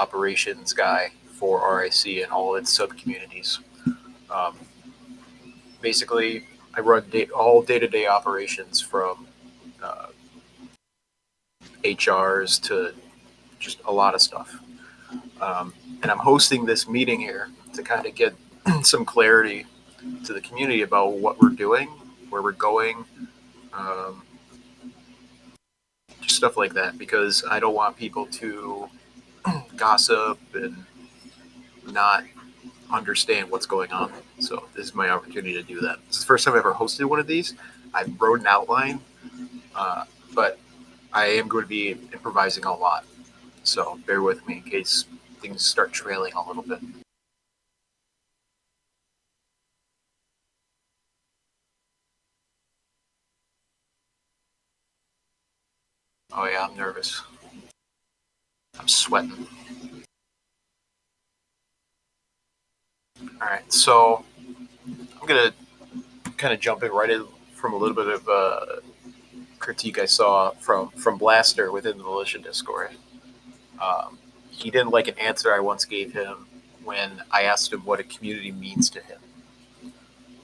operations guy for RIC and all its sub-communities. Um, Basically, I run all day-to-day operations from uh, HRs to just a lot of stuff. And I'm hosting this meeting here to kind of get some clarity to the community about what we're doing, where we're going, um, just stuff like that, because I don't want people to gossip and not understand what's going on. So this is my opportunity to do that. This is the first time I've ever hosted one of these. I wrote an outline, but I am going to be improvising a lot. So bear with me in case things start trailing a little bit. Oh yeah, I'm nervous. I'm sweating. All right, so I'm gonna kind of jump in right in from a little bit of critique I saw from Blaster within the militia Discord. He didn't like an answer I once gave him when I asked him what a community means to him. He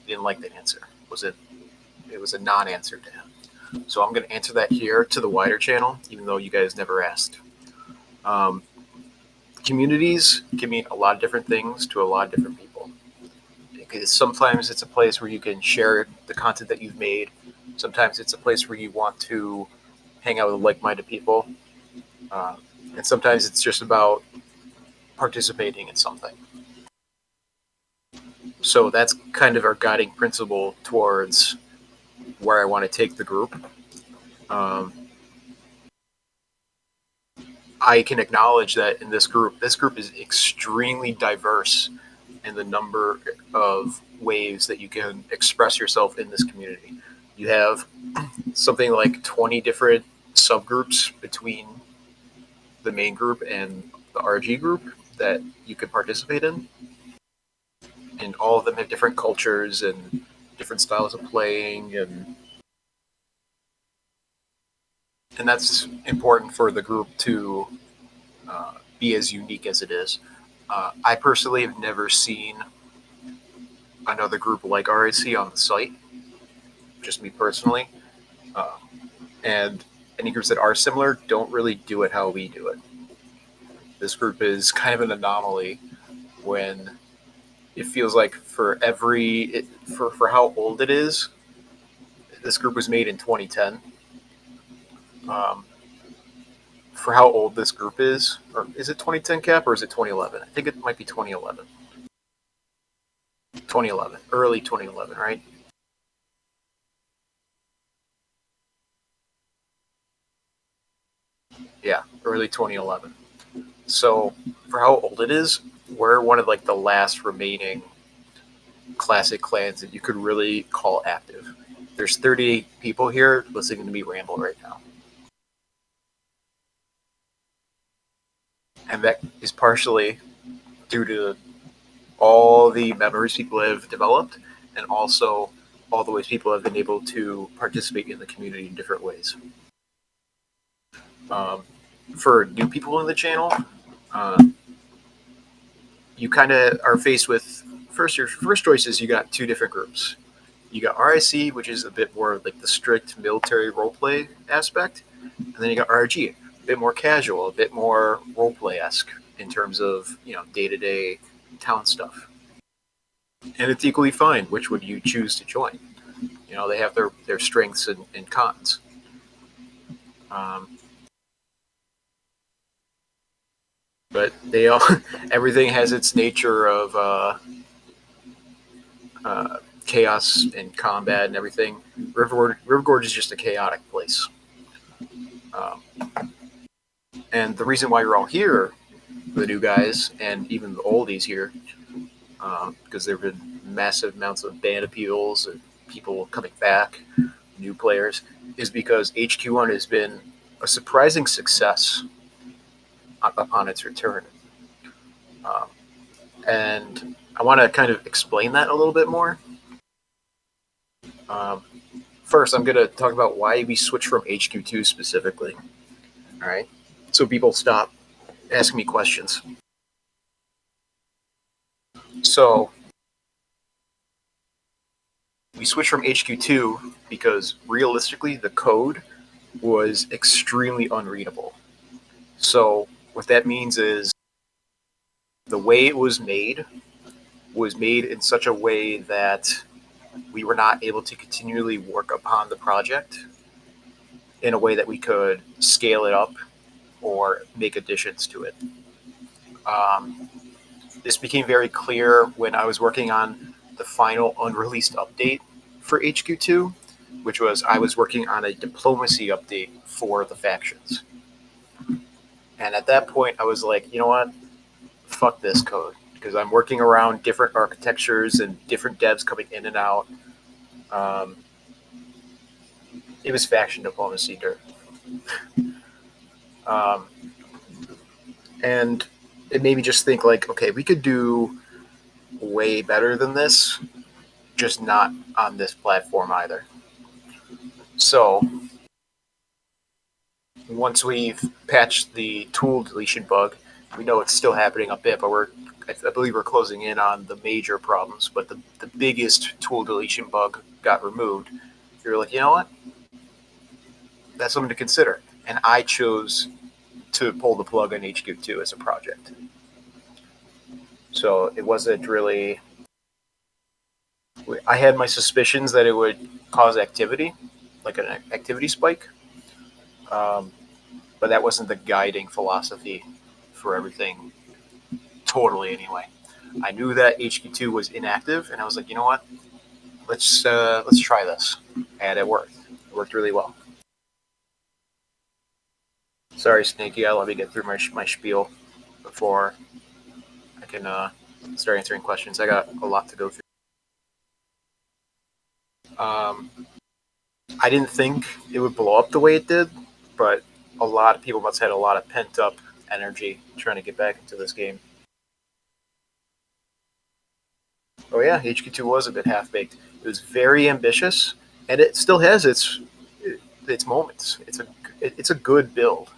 didn't like that answer. It was a non-answer to him. So I'm going to answer that here to the wider channel, even though you guys never asked. Um, Communities can mean a lot of different things to a lot of different people. Because sometimes it's a place where you can share the content that you've made. Sometimes it's a place where you want to hang out with like-minded people. Uh, and sometimes it's just about participating in something. So that's kind of our guiding principle towards where I want to take the group. Um, I can acknowledge that in this group is extremely diverse in the number of ways that you can express yourself in this community. You have something like 20 different subgroups between the main group and the RG group that you could participate in. And all of them have different cultures and different styles of playing, and that's important for the group to be as unique as it is. I personally have never seen another group like RIC on the site, just me personally. Uh, and any groups that are similar don't really do it how we do it. This group is kind of an anomaly when it feels like for how old it is, this group was made in 2010. Um, for how old this group is, or is it 2010 cap or is it 2011? I think it might be 2011. 2011, early 2011, right? Yeah, early 2011. So for how old it is, we're one of like the last remaining classic clans that you could really call active. There's 38 people here listening to me ramble right now. And that is partially due to all the memories people have developed and also all the ways people have been able to participate in the community in different ways. Um, for new people in the channel, uh, you kind of are faced with your first choice is you got two different groups. You got RIC, which is a bit more like the strict military roleplay aspect, and then you got RG, a bit more casual, a bit more roleplay-esque in terms of day-to-day town stuff. And it's equally fine which would you choose to join. They have their strengths and cons. Um, but they all everything has its nature of chaos and combat and everything. River Gorge is just a chaotic place. Um, and the reason why you're all here, the new guys and even the oldies here, because there have been massive amounts of band appeals and people coming back, new players, is because HQ1 has been a surprising success upon its return. Um, and I want to kind of explain that a little bit more. Um, First, I'm going to talk about why we switched from HQ2 specifically. All right. So people stop asking me questions. So we switched from HQ2 because realistically the code was extremely unreadable. So what that means is the way it was made in such a way that we were not able to continually work upon the project in a way that we could scale it up or make additions to it. Um, this became very clear when I was working on the final unreleased update for HQ2, which was I was working on a diplomacy update for the factions. And at that point, I was like, you know what? Fuck this code. Because I'm working around different architectures and different devs coming in and out. Um, it was faction diplomacy dirt. Um, and it made me just think like, okay, we could do way better than this, just not on this platform either. So once we've patched the tool deletion bug, we know it's still happening a bit, but I believe we're closing in on the major problems. But the biggest tool deletion bug got removed. We were like, you know what? That's something to consider. And I chose to pull the plug on HQ2 as a project. So it wasn't really. I had my suspicions that it would cause activity, like an activity spike. Um, but that wasn't the guiding philosophy for everything, totally anyway. I knew that HQ2 was inactive, and I was like, you know what? Let's try this, and it worked. It worked really well. Sorry, Snakey. I'll let me get through my spiel before I can start answering questions. I got a lot to go through. I didn't think it would blow up the way it did, but a lot of people must have had a lot of pent up energy trying to get back into this game. Oh yeah, HQ2 was a bit half baked. It was very ambitious, and it still has its moments. It's a good build.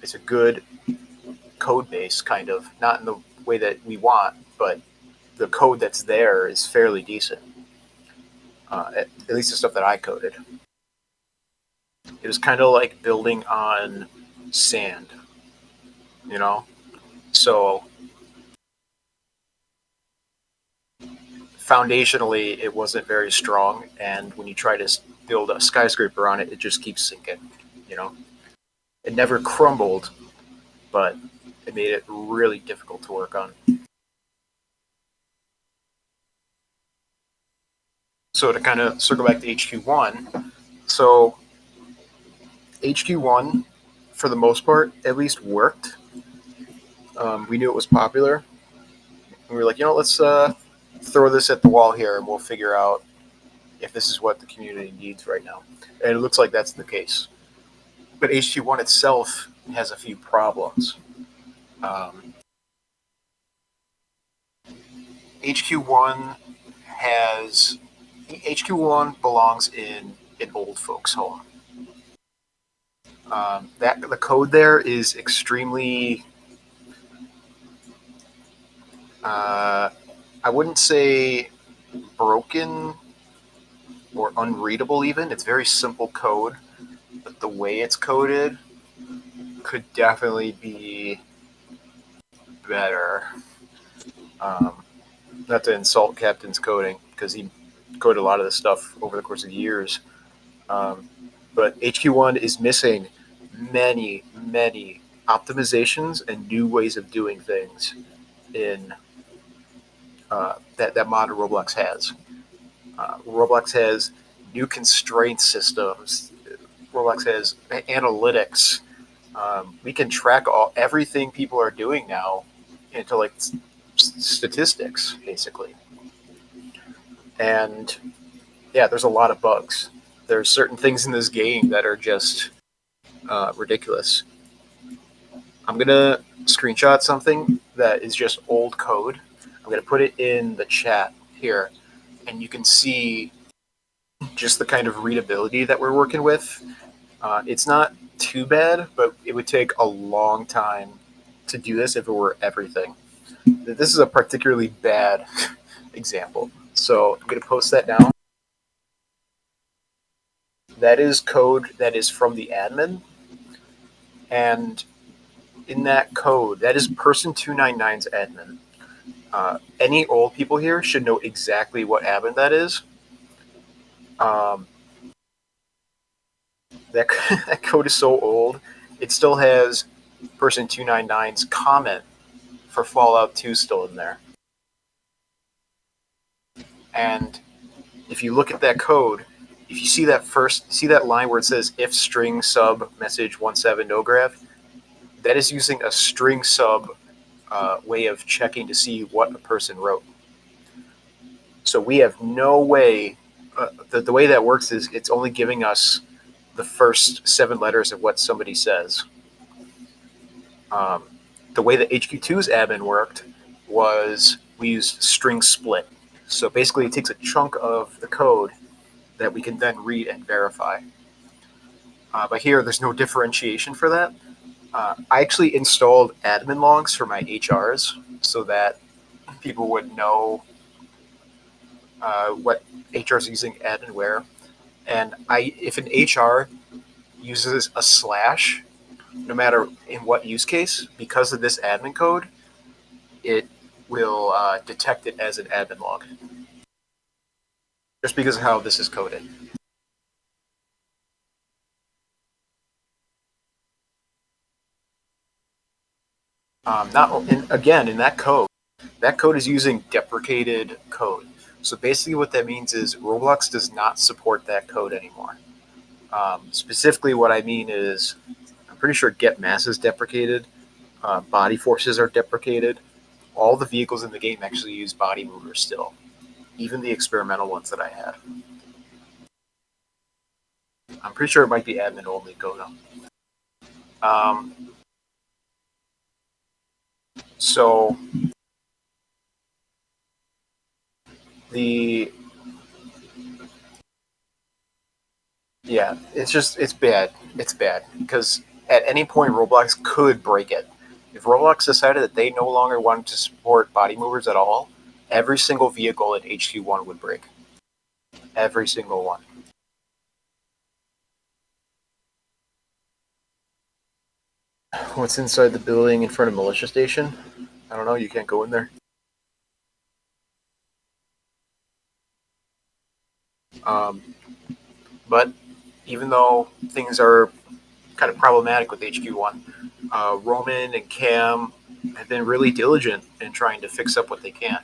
It's a good code base, kind of, not in the way that we want, but the code that's there is fairly decent. At least the stuff that I coded. It was kind of like building on sand, you know. So foundationally, it wasn't very strong, and when you try to build a skyscraper on it, it just keeps sinking. You know, it never crumbled, but it made it really difficult to work on. So to kind of circle back to HQ1, so HQ1, for the most part, at least worked. We knew it was popular. And we were like, you know, let's throw this at the wall here, and we'll figure out if this is what the community needs right now. And it looks like that's the case. But HQ1 itself has a few problems. Um, HQ1 has HQ1 belongs in an old folks' home. That the code there is extremely. I wouldn't say broken or unreadable. Even it's very simple code, but the way it's coded could definitely be better. Um, Not to insult Captain's coding because he coded a lot of this stuff over the course of years. But HQ1 is missing many optimizations and new ways of doing things in that modern Roblox has. Roblox has new constraint systems. Roblox has analytics. We can track everything people are doing now into like statistics, basically. And yeah, there's a lot of bugs. There's certain things in this game that are just ridiculous. I'm gonna screenshot something that is just old code. I'm gonna put it in the chat here, and you can see just the kind of readability that we're working with. It's not too bad, but it would take a long time to do this if it were everything. This is a particularly bad example. So I'm going to post that down. That is code that is from the admin. And in that code, that is person 299's admin. Any old people here should know exactly what admin that is. Um, that, that code is so old, it still has person 299's comment for Fallout 2 still in there. And if you look at that code, if you see that line where it says if string sub message 17 no graph, that is using a string sub way of checking to see what a person wrote. So we have no way. The way that works is it's only giving us the first 7 letters of what somebody says. The way that HQ2's admin worked was we used string split. So basically, it takes a chunk of the code that we can then read and verify. But here, there's no differentiation for that. I actually installed admin logs for my HRs so that people would know what HR is using admin where. And if an HR uses a slash, no matter in what use case, because of this admin code, it will detect it as an admin log. Just because of how this is coded. Again, in that code is using deprecated code. So basically, what that means is Roblox does not support that code anymore. Specifically, what I mean is, I'm pretty sure get mass is deprecated, body forces are deprecated. All the vehicles in the game actually use body movers still, even the experimental ones that I had. I'm pretty sure it might be admin only code. Um, so the Yeah, it's bad. It's bad because at any point Roblox could break it. If Roblox decided that they no longer wanted to support body movers at all, every single vehicle at HQ1 would break. Every single one. What's inside the building in front of Militia Station? I don't know. You can't go in there. Um, but even though things are kind of problematic with HQ1, Roman and Cam have been really diligent in trying to fix up what they can.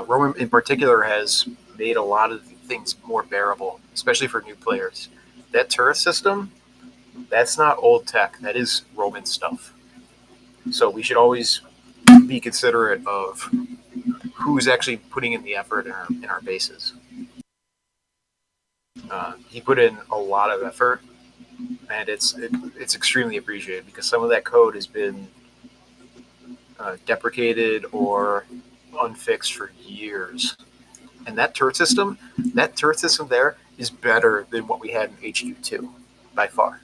Roman, in particular, has made a lot of things more bearable, especially for new players. That turret system, that's not old tech. That is Roman stuff. So we should always be considerate of who's actually putting in the effort in our bases. He put in a lot of effort, and it's extremely appreciated because some of that code has been deprecated or unfixed for years. And that turret system there is better than what we had in HQ2 by far.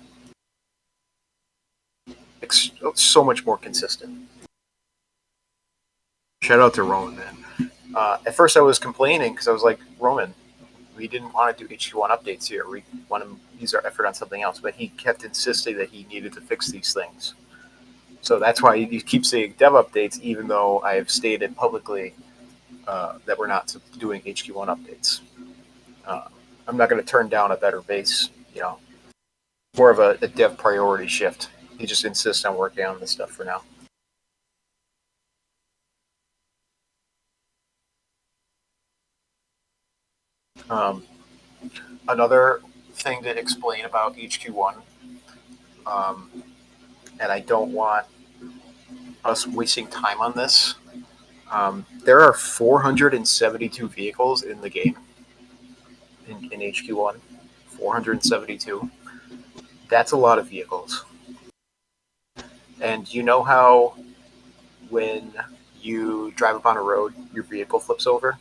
It's so much more consistent. Shout out to Roman, man. At first, I was complaining because I was like, Roman, we didn't want to do HQ1 updates here. We want to use our effort on something else. But he kept insisting that he needed to fix these things. So that's why you keep saying dev updates, even though I have stated publicly that we're not doing HQ1 updates. I'm not going to turn down a better base, more of a dev priority shift. He just insists on working on this stuff for now. Um, Another thing to explain about HQ1, um, and I don't want us wasting time on this. There are 472 vehicles in the game in HQ1. 472. That's a lot of vehicles. And you know how when you drive up on a road, your vehicle flips over?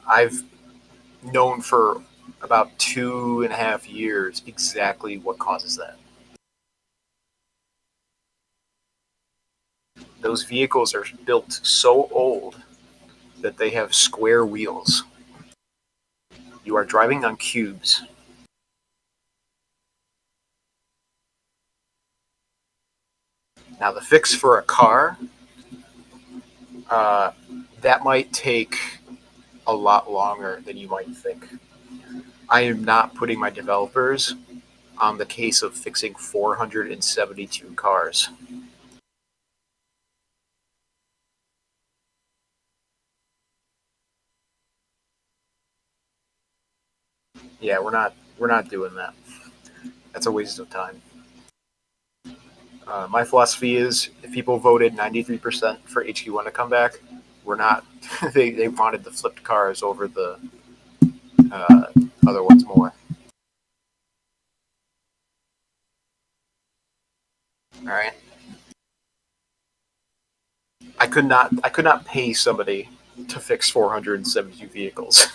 I've known for about 2.5 years exactly what causes that. Those vehicles are built so old that they have square wheels. You are driving on cubes. Now, the fix for a car, uh, that might take a lot longer than you might think. I am not putting my developers on the case of fixing 472 cars. Yeah, we're not doing that. That's a waste of time. My philosophy is if people voted 93% for HQ1 to come back, we're not. They wanted the flipped cars over the uh, other ones more. All right. I could not pay somebody to fix 472 vehicles.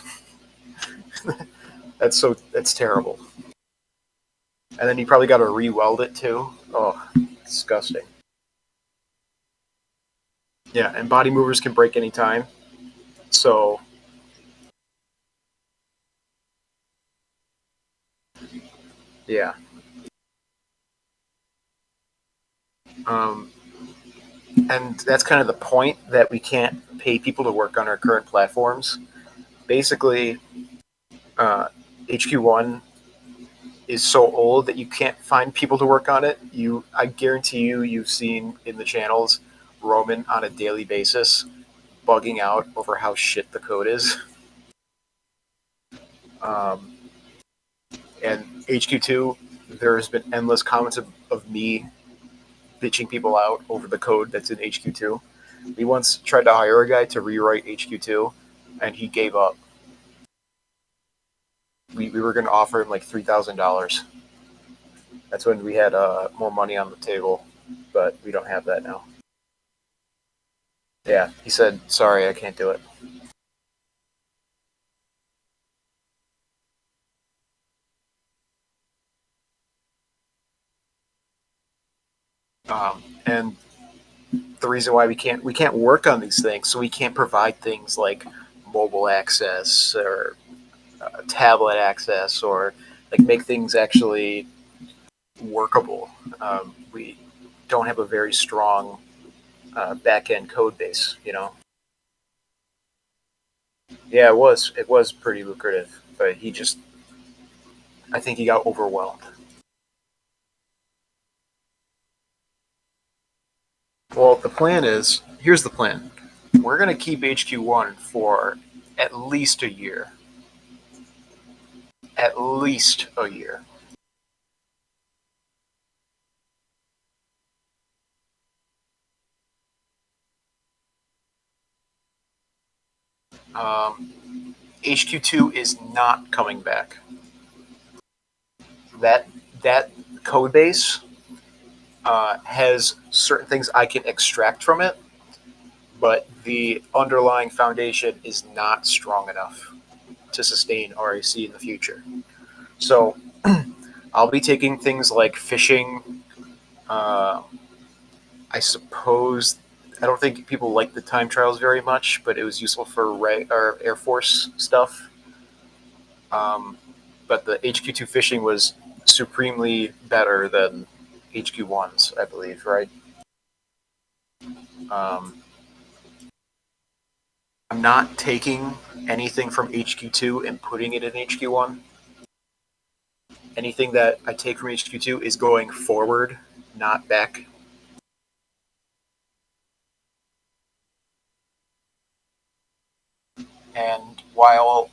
That's terrible. And then you probably got to re-weld it too. Oh, disgusting. Yeah, and body movers can break anytime. So yeah, um, and that's kind of the point that we can't pay people to work on our current platforms. Basically, uh, HQ1 is so old that you can't find people to work on it. I guarantee you've seen in the channels Roman on a daily basis bugging out over how shit the code is. Um, and HQ2, there's been endless comments of me bitching people out over the code that's in HQ2. We once tried to hire a guy to rewrite HQ2, and he gave up. We were going to offer him like $3,000. That's when we had more money on the table, but we don't have that now. Yeah, he said, "Sorry, I can't do it." And the reason why we can't work on these things, so we can't provide things like mobile access or tablet access or like make things actually workable. We don't have a very strong back end code base, you know. Yeah, it was pretty lucrative, but I think he got overwhelmed. Well, the plan is here's the plan. We're gonna keep HQ1 for at least a year. At least a year. HQ2 is not coming back. That code base has certain things I can extract from it, but the underlying foundation is not strong enough to sustain RIC in the future. So I'll be taking things like fishing. Uh, I suppose I don't think people like the time trials very much, but it was useful for or Air Force stuff. Um, but the HQ2 fishing was supremely better than HQ1's, I believe, right? Um, I'm not taking anything from HQ2 and putting it in HQ1. Anything that I take from HQ2 is going forward, not back. And while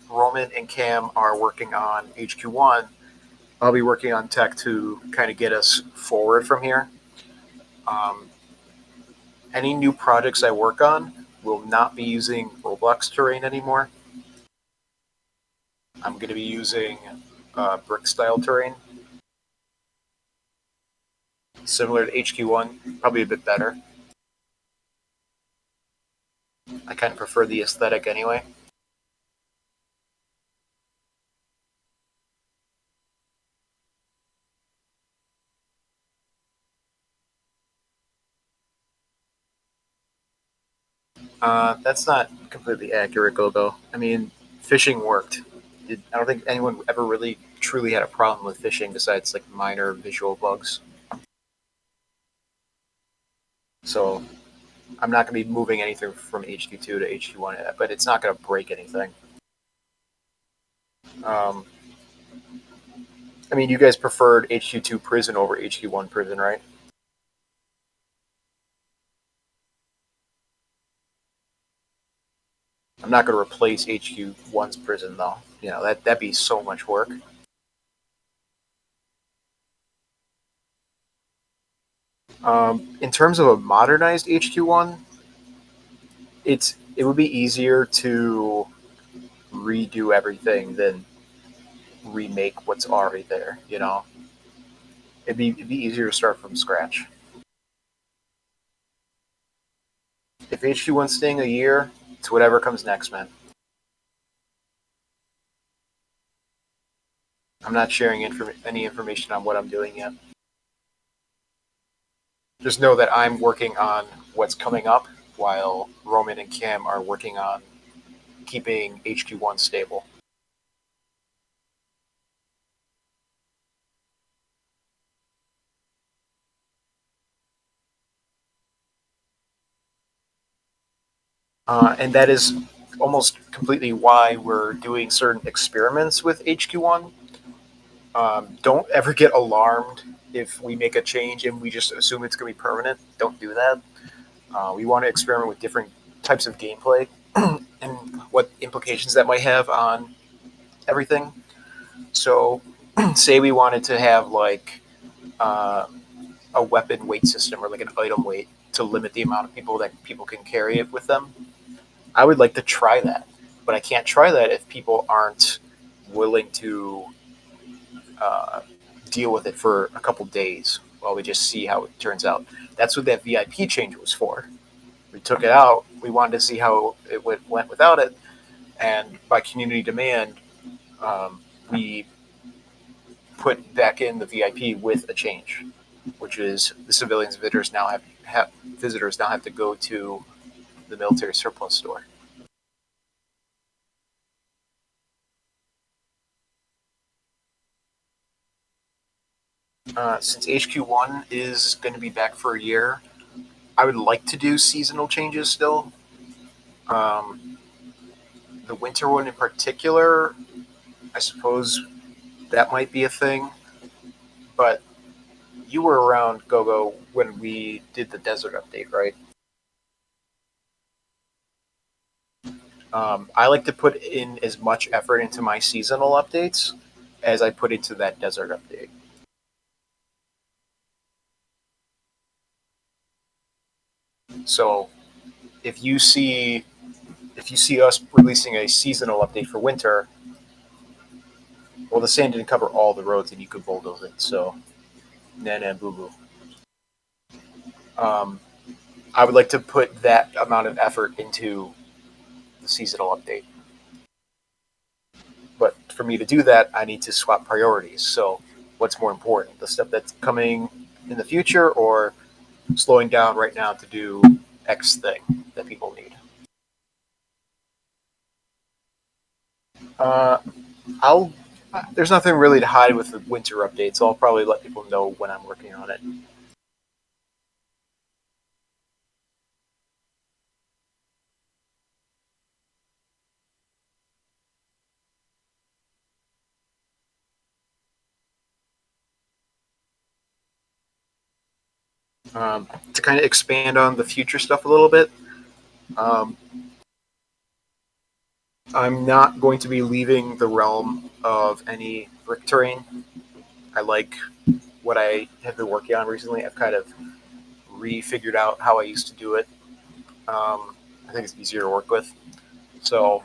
Roman and Cam are working on HQ1, I'll be working on tech to kind of get us forward from here. Um, any new projects I work on will not be using Roblox terrain anymore. I'm going to be using brick style terrain, similar to HQ1, probably a bit better. I kind of prefer the aesthetic anyway. That's not completely accurate, Gogo. I mean, phishing worked. I don't think anyone ever really truly had a problem with phishing besides like minor visual bugs. So I'm not going to be moving anything from HQ2 to HQ1, but it's not going to break anything. Um, I mean, you guys preferred HQ2 prison over HQ1 prison, right? I'm not going to replace HQ1's prison though. That'd be so much work. In terms of a modernized HQ1, it would be easier to redo everything than remake what's already there. It'd be easier to start from scratch. If HQ1's staying a year, it's whatever comes next, man. I'm not sharing any information on what I'm doing yet. Just know that I'm working on what's coming up, while Roman and Cam are working on keeping HQ1 stable. And that is almost completely why we're doing certain experiments with HQ1. Don't ever get alarmed if we make a change and we just assume it's going to be permanent. Don't do that. We want to experiment with different types of gameplay and what implications that might have on everything. So, say we wanted to have like uh, a weapon weight system or like an item weight to limit the amount of people that people can carry it with them. I would like to try that, but I can't try that if people aren't willing to uh, deal with it for a couple days while we just see how it turns out. That's what that VIP change was for. We took it out. We wanted to see how it went without it, and by community demand, we put back in the VIP with a change, which is the civilians visitors now have to go to the military surplus store. Since HQ1 is going to be back for a year, I would like to do seasonal changes still. Um, the winter one in particular, I suppose that might be a thing. But you were around Gogo when we did the desert update, right? I like to put in as much effort into my seasonal updates as I put into that desert update. So if you see if you see us releasing a seasonal update for winter, well, the sand didn't cover all the roads, and you could bulldoze it. So, nah, boo boo. Um, I would like to put that amount of effort into the seasonal update. But for me to do that, I need to swap priorities. So, what's more important, the stuff that's coming in the future, or slowing down right now to do X thing that people need? Uh, I'll. There's nothing really to hide with the winter update, so I'll probably let people know when I'm working on it. To kind of expand on the future stuff a little bit, um, I'm not going to be leaving the realm of any brick terrain. I like what I have been working on recently. I've kind of refigured out how I used to do it. I think it's easier to work with. So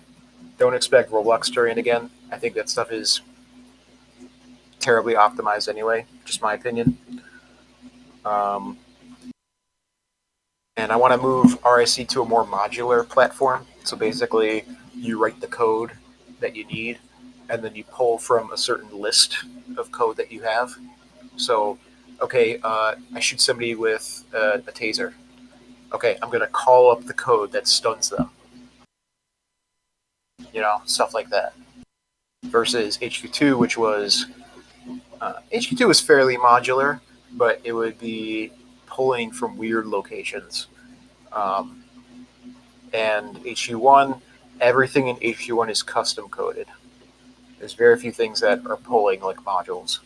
don't expect Roblox terrain again. I think that stuff is terribly optimized anyway, just my opinion. Um, and I want to move RIC to a more modular platform. So basically, you write the code that you need, and then you pull from a certain list of code that you have. So, okay, I shoot somebody with a taser. Okay, I'm gonna call up the code that stuns them. Stuff like that. Versus HQ2, which was HQ2 was fairly modular, but it would be pulling from weird locations. Um, and HQ1, everything in HQ1 is custom coded. There's very few things that are pulling like modules.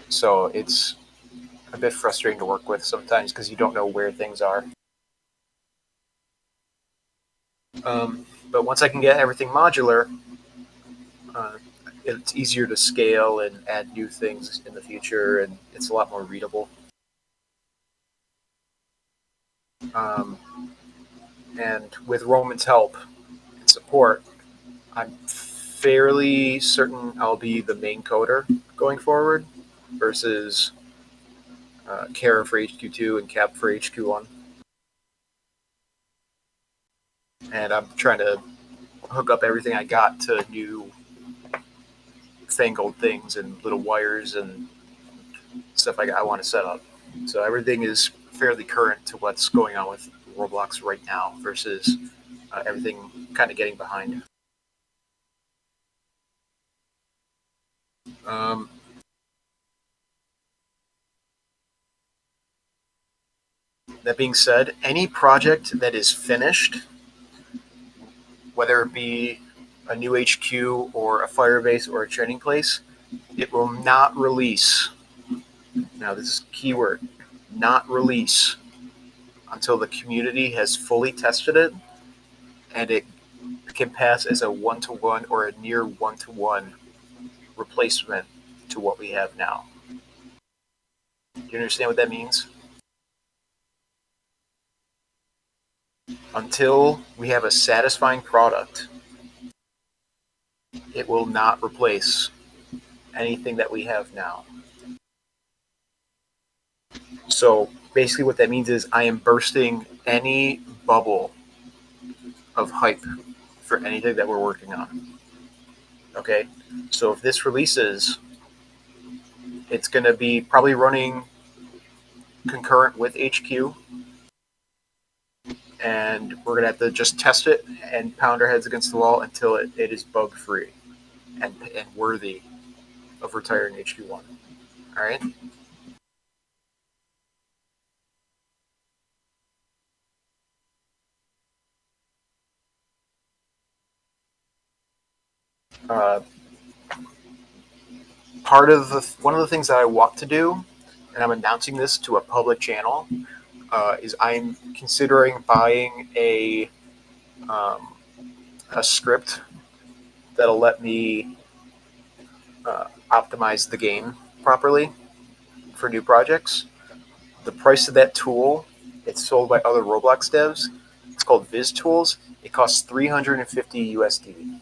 So it's a bit frustrating to work with sometimes because you don't know where things are. But once I can get everything modular, uh, it's easier to scale and add new things in the future, and it's a lot more readable. Um, and with Roman's help and support, I'm fairly certain I'll be the main coder going forward versus Kara for HQ2 and Cap for HQ1. And I'm trying to hook up everything I got to new fangled things and little wires and stuff I want to set up. So everything is fairly current to what's going on with Roblox right now versus everything kind of getting behind. Um, that being said, any project that is finished, whether it be a new HQ or a firebase or a training place, it will not release. Now, this is keyword, not release until the community has fully tested it and it can pass as a one-to-one or a near one-to-one replacement to what we have now. Do you understand what that means? Until we have a satisfying product, it will not replace anything that we have now. So basically, what that means is I am bursting any bubble of hype for anything that we're working on. Okay, so if this releases, it's going to be probably running concurrent with HQ, and we're going to have to just test it and pound our heads against the wall until it is bug free and worthy of retiring HQ1. All right. Uh, one of the things that I want to do, and I'm announcing this to a public channel, is I'm considering buying um, a script that'll let me optimize the game properly for new projects. The price of that tool, it's sold by other Roblox devs. It's called Viz Tools. It costs 350 USD.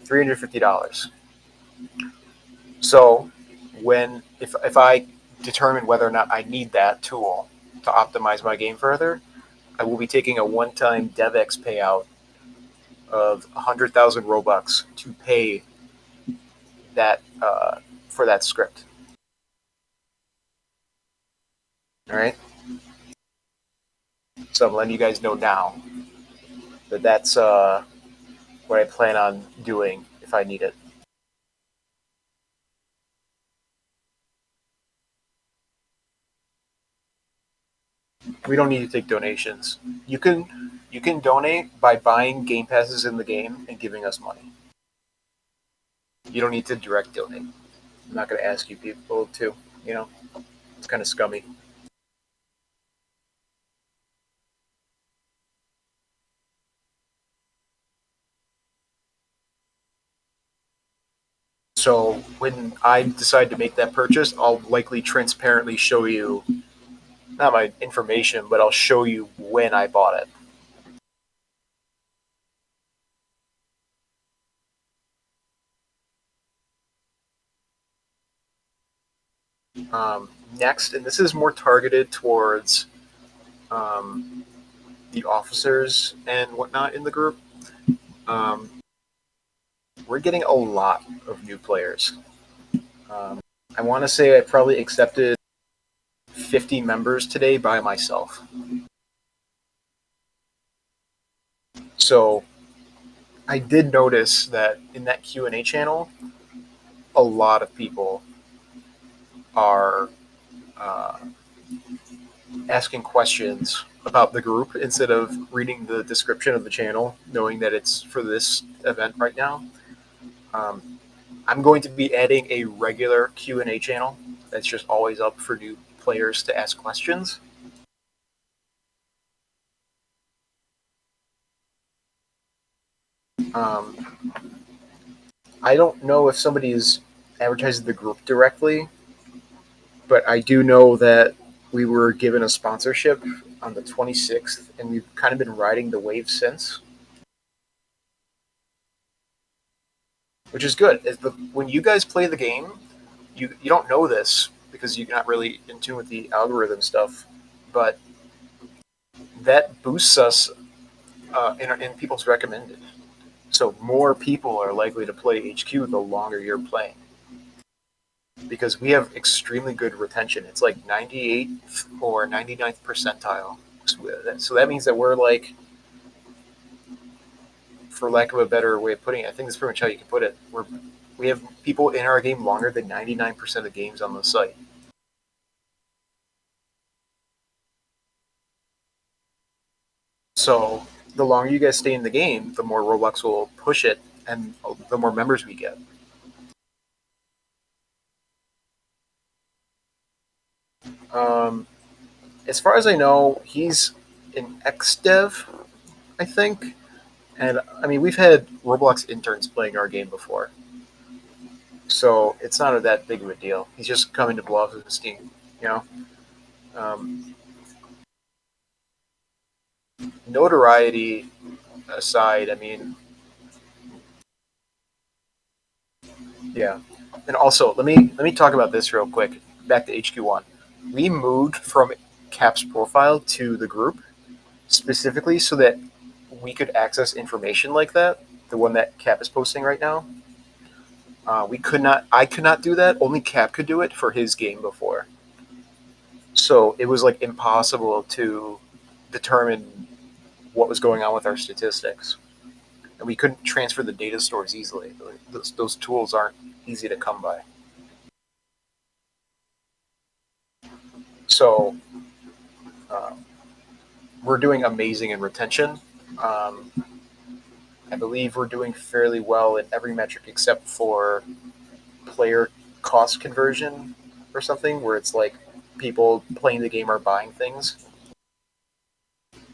$350. So if I determine whether or not I need that tool to optimize my game further, I will be taking a one-time DevX payout of 100,000 Robux to pay that for that script. All right. So I'm letting you guys know now that that's what I plan on doing if I need it. We don't need to take donations. You can donate by buying game passes in the game and giving us money. You don't need to direct donate. I'm not going to ask you people to. You know, it's kind of scummy. So when I decide to make that purchase, I'll likely transparently show you not my information, but I'll show you when I bought it. Next, and this is more targeted towards um, the officers and whatnot in the group. Um, we're getting a lot of new players. Um, I want to say I probably accepted 50 members today by myself. So I did notice that in that Q&A channel, a lot of people are uh, asking questions about the group instead of reading the description of the channel, knowing that it's for this event right now. Um, I'm going to be adding a regular Q&A channel that's just always up for new players to ask questions. Um, I don't know if somebody is advertising the group directly, but I do know that we were given a sponsorship on the 26th, and we've kind of been riding the wave since, which is good. When you guys play the game, you don't know this because you're not really in tune with the algorithm stuff, but that boosts us in people's recommended. So more people are likely to play HQ the longer you're playing because we have extremely good retention. It's like 98th or 99th percentile. So that means that we're like, for lack of a better way of putting it, I think that's pretty much how you can put it. We have people in our game longer than 99% of games on the site. So the longer you guys stay in the game, the more Roblox will push it, and the more members we get. Um, as far as I know, he's in XDev, I think. And I mean, we've had Roblox interns playing our game before, so it's not that big of a deal. He's just coming to blow off his steam, you know. Um, Notoriety aside, I mean, yeah. And also, let me talk about this real quick. Back to HQ1, we moved from Cap's profile to the group specifically so that we could access information like that, the one that Cap is posting right now. We could not. I could not do that. Only Cap could do it for his game before. So it was like impossible to determine what was going on with our statistics, and we couldn't transfer the data stores easily. Those tools aren't easy to come by. So uh, we're doing amazing in retention. Um, I believe we're doing fairly well in every metric except for player cost conversion or something, where it's like people playing the game are buying things,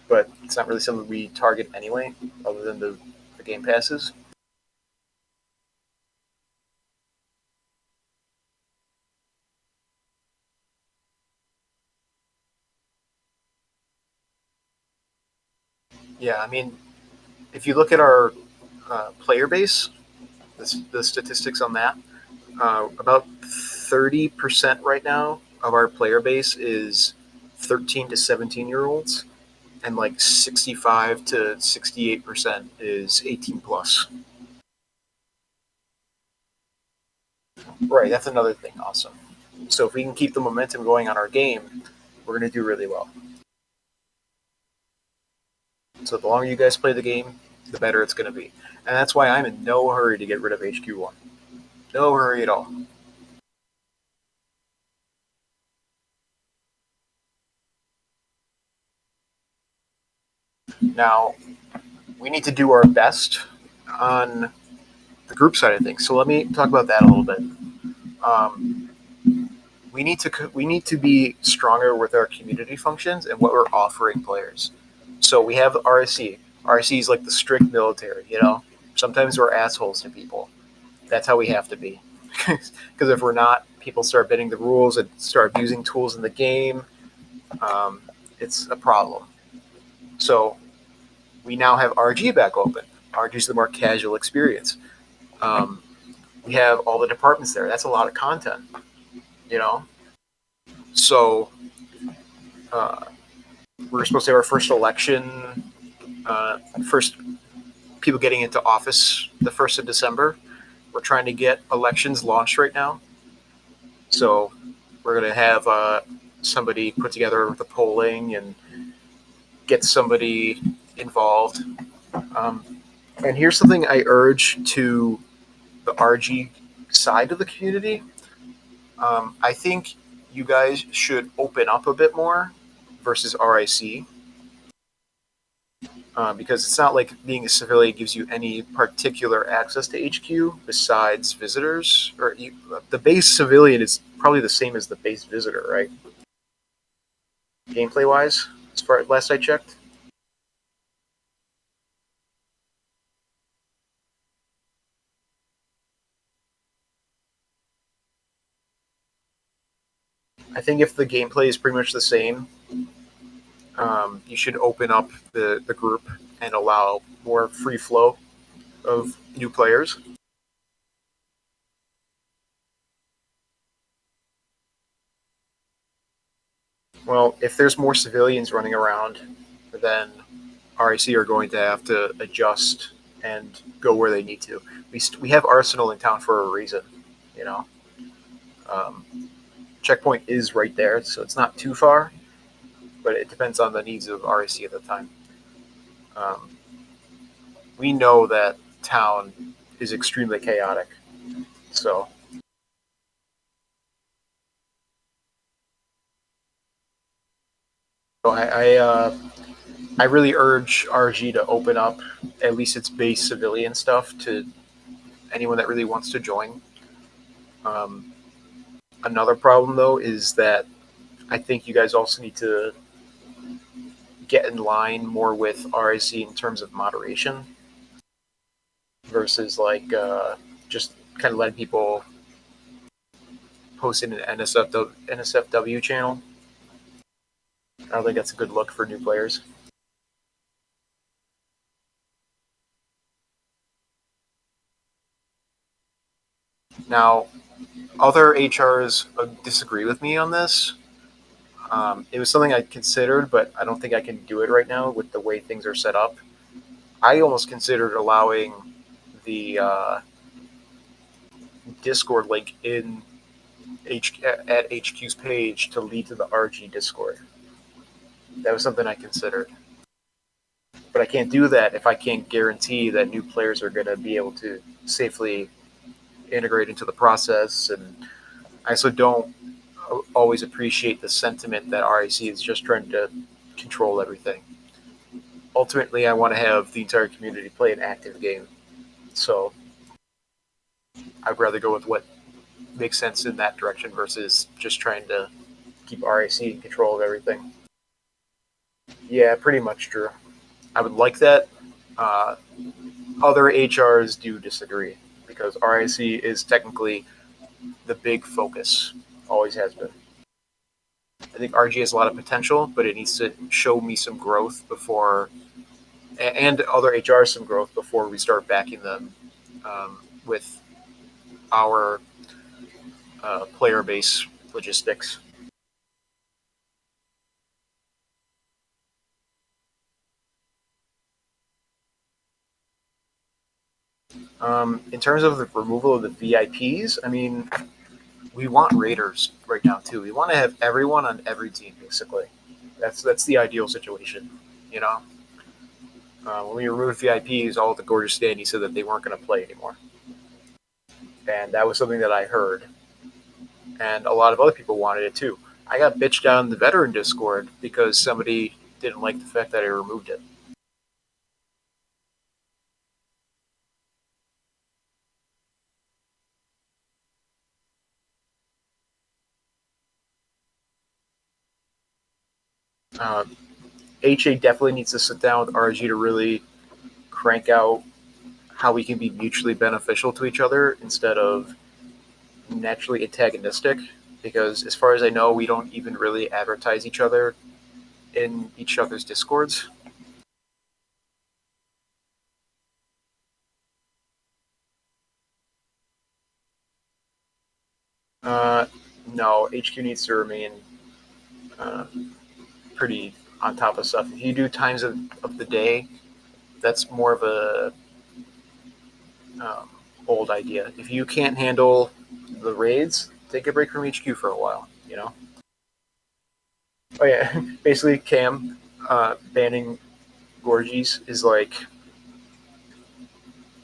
but it's not really something we target anyway, other than the game passes. Yeah, I mean, if you look at our player base, the statistics on that, about 30% right now of our player base is 13 to 17-year-olds, and like 65 to 68% is 18 plus. Right, that's another thing. Awesome. So if we can keep the momentum going on our game, we're going to do really well. So the longer you guys play the game, the better it's going to be. And that's why I'm in no hurry to get rid of HQ1. No hurry at all. Now, we need to do our best on the group side of things. So let me talk about that a little bit. Um, we need to be stronger with our community functions and what we're offering players. So we have RIC. RIC is like the strict military. Sometimes we're assholes to people. That's how we have to be. Because if we're not, people start bending the rules and start abusing tools in the game. Um, it's a problem. So we now have RG back open. RG is the more casual experience. Um, we have all the departments there. That's a lot of content, you know. So uh, we're supposed to have our first election, first people getting into office the 1st of December. We're trying to get elections launched right now. So we're going to have somebody put together the polling and get somebody involved. Um, and here's something I urge to the RG side of the community. I think you guys should open up a bit more versus RIC. Because it's not like being a civilian gives you any particular access to HQ besides visitors. The base civilian is probably the same as the base visitor, right? Gameplay wise, as far as last I checked. I think if the gameplay is pretty much the same, you should open up the group and allow more free flow of new players. Well, if there's more civilians running around, then RIC are going to have to adjust and go where they need to. We have Arsenal in town for a reason, you know. Um, Checkpoint is right there, so it's not too far, but it depends on the needs of RIC at the time. Um, we know that town is extremely chaotic, so I really urge RG to open up at least its base civilian stuff to anyone that really wants to join. Um, Another problem though is that I think you guys also need to get in line more with RIC in terms of moderation versus just kind of letting people post in an NSFW channel. I don't think that's a good look for new players. Now, other HRs disagree with me on this. It was something I considered, but I don't think I can do it right now with the way things are set up. I almost considered allowing the Discord link in at HQ's page to lead to the RG Discord. That was something I considered. But I can't do that if I can't guarantee that new players are going to be able to safely integrate into the process. And I also don't always appreciate the sentiment that RIC is just trying to control everything. Ultimately, I want to have the entire community play an active game. So I'd rather go with what makes sense in that direction versus just trying to keep RIC in control of everything. Yeah, pretty much, Drew. I would like that. Uh, Other HRs do disagree because RIC is technically the big focus, always has been. I think RG has a lot of potential, but it needs to show me some growth before, and other HRs some growth before we start backing them with our player base logistics. In terms of the removal of the VIPs, I mean, we want Raiders right now too. We want to have everyone on every team basically. That's the ideal situation, you know. When we removed VIPs, all the gorgeous standees said that they weren't going to play anymore, and that was something that I heard, and a lot of other people wanted it too. I got bitched on the veteran Discord because somebody didn't like the fact that I removed it. Uh, HA definitely needs to sit down with RG to really crank out how we can be mutually beneficial to each other instead of naturally antagonistic. Because as far as I know, we don't even really advertise each other in each other's discords. Uh, no, HQ needs to remain uh, pretty on top of stuff. If you do times of the day, that's more of a um, old idea. If you can't handle the raids, take a break from HQ for a while. You know. Oh yeah, basically Cam banning Gorgies is like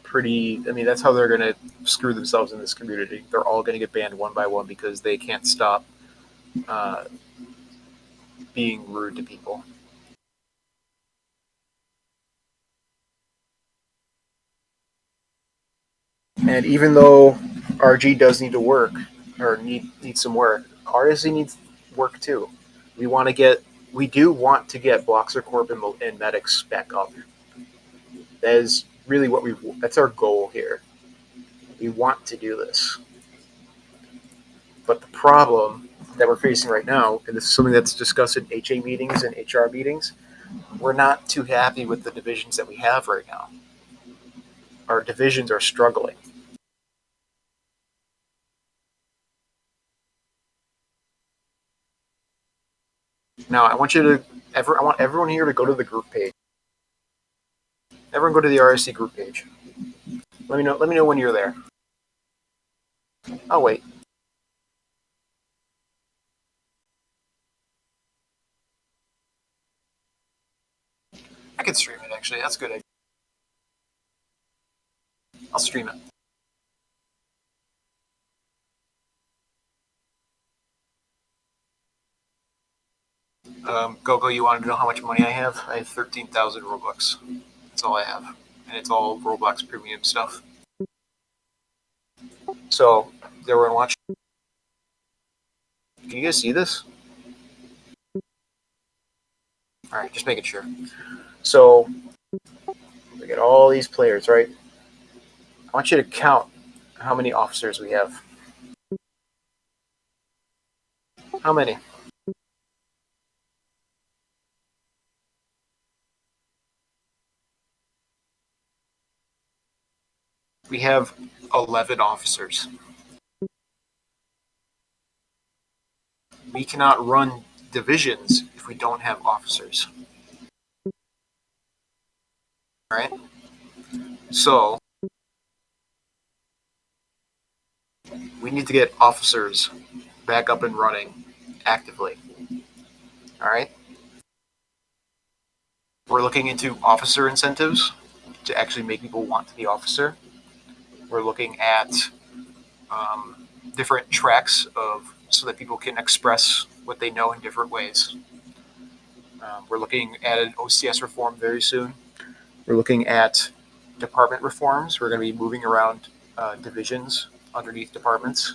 pretty. I mean, that's how they're gonna screw themselves in this community. They're all gonna get banned one by one because they can't stop uh, being rude to people. And even though RG does need to work or need some work, RSC needs work too. We want to get we do want to get Bloxer Corp and Medics back up. That is really what we that's our goal here. We want to do this. But the problem that we're facing right now, and this is something that's discussed in HA meetings and HR meetings, we're not too happy with the divisions that we have right now. Our divisions are struggling. Now, I want everyone here to go to the group page. Everyone go to the RSC group page. Let me know when you're there. Oh wait. I can stream it actually. That's good. I'll stream it. Gogo, you wanted to know how much money I have? I have 13,000 Robux. That's all I have. And it's all Roblox premium stuff. So, everyone watch. Can you guys see this? Alright, just making sure. So, we get all these players, right? I want you to count how many officers we have. How many? We have 11 officers. We cannot run divisions if we don't have officers. Right? So, we need to get officers back up and running actively. All right? We're looking into officer incentives to actually make people want to be officer. We're looking at different tracks of so that people can express what they know in different ways. We're looking at an OCS reform very soon. We're looking at department reforms. We're going to be moving around divisions underneath departments.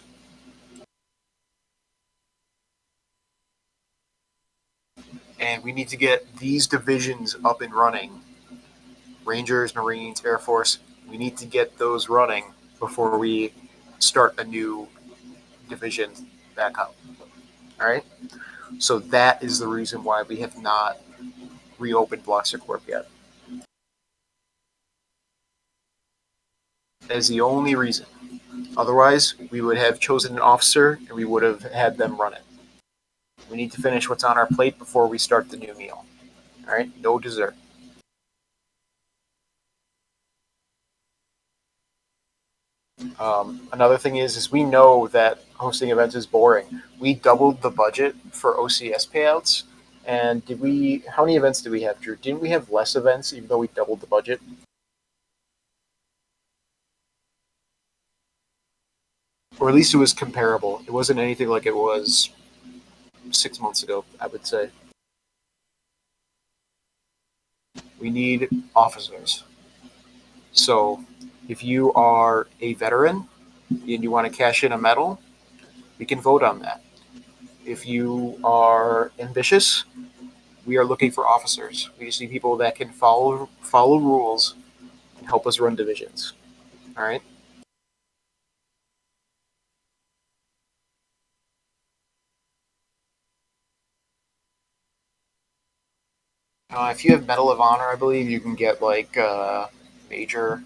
And we need to get these divisions up and running. Rangers, Marines, Air Force, we need to get those running before we start a new division back up. All right? So that is the reason why we have not reopened Bloxer Corp yet. That is the only reason. Otherwise, we would have chosen an officer and we would have had them run it. We need to finish what's on our plate before we start the new meal. All right? No dessert. Another thing is we know that hosting events is boring. We doubled the budget for OCS payouts, and did we? How many events did we have, Drew? Didn't we have less events even though we doubled the budget? Or at least it was comparable. It wasn't anything like it was 6 months ago, I would say. We need officers. So if you are a veteran and you want to cash in a medal, we can vote on that. If you are ambitious, we are looking for officers. We just need people that can follow rules and help us run divisions. All right. If you have Medal of Honor, I believe you can get like major.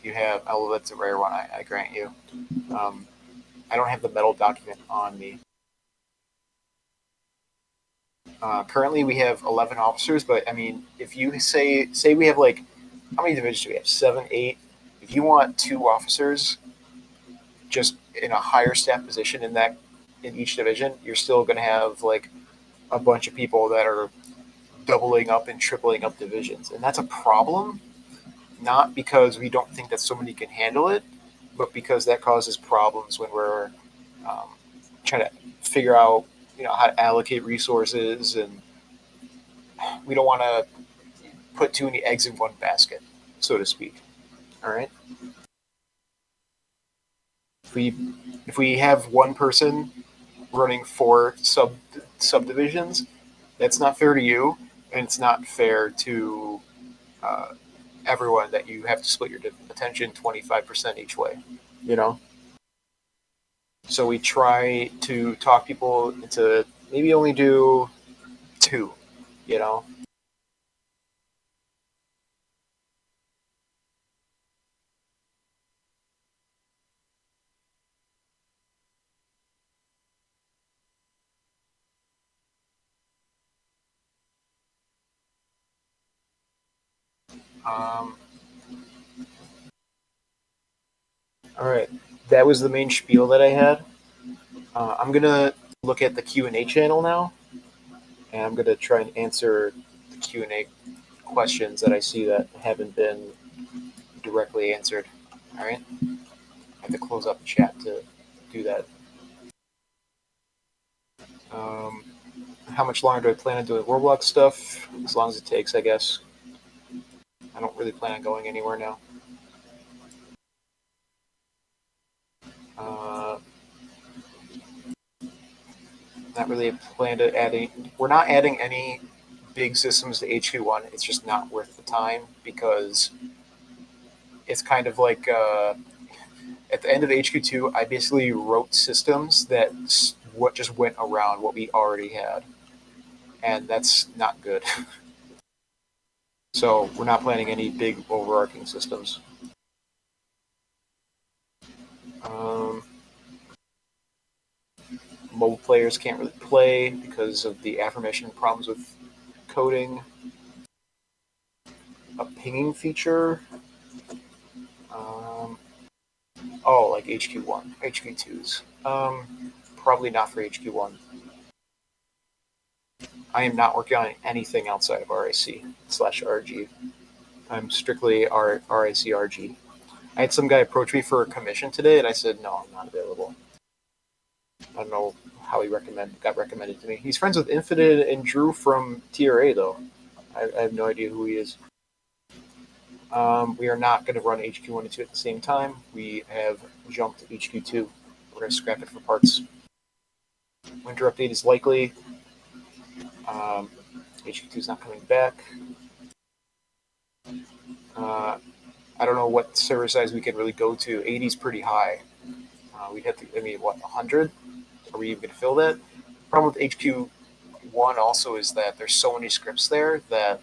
You have oh, that's a rare one. I grant you. Um, I don't have the medal document on me. Currently, we have 11 officers, but I mean, if you say we have like how many divisions do we have? 7, 8. If you want 2 officers, just in a higher staff position in each division, you're still going to have like a bunch of people that are doubling up and tripling up divisions, and that's a problem. Not because we don't think that somebody can handle it, but because that causes problems when we're um, trying to figure out how to allocate resources, and we don't want to put too many eggs in one basket, so to speak. All right. If we if we have one person running four subdivisions, that's not fair to you, and it's not fair to uh, everyone that you have to split your attention 25% each way. You know. So we try to talk people into maybe only do two. You know. Um, all right. That was the main spiel that I had. I'm gonna look at the Q&A channel now, and I'm gonna try and answer the Q&A questions that I see that haven't been directly answered. All right. I have to close up the chat to do that. Um, how much longer do I plan on doing Roblox stuff? As long as it takes, I guess. I don't really plan on going anywhere now. Uh, not really a plan to adding. We're not adding any big systems to HQ1. It's just not worth the time because it's kind of like at the end of HQ2, I basically wrote systems that what just went around what we already had, and that's not good. So we're not planning any big overarching systems. Um, Mobile players can't really play because of the aforementioned problems with coding. A pinging feature. Um, oh, like HQ1, HQ2s. Probably not for HQ1. I am not working on anything outside of RIC/RG. I'm strictly RIC/RG. I had some guy approach me for a commission today, and I said, no, I'm not available. I don't know how he got recommended to me. He's friends with Infinite and Drew from TRA, though. I have no idea who he is. We are not going to run HQ1 and 2 at the same time. We have jumped HQ2. We're going to scrap it for parts. Winter update is likely. HQ2 is not coming back. I don't know what server size we can really go to. 80 is pretty high. We'd have to, what, 100? Are we even going to fill that? Problem with HQ1 also is that there's so many scripts there that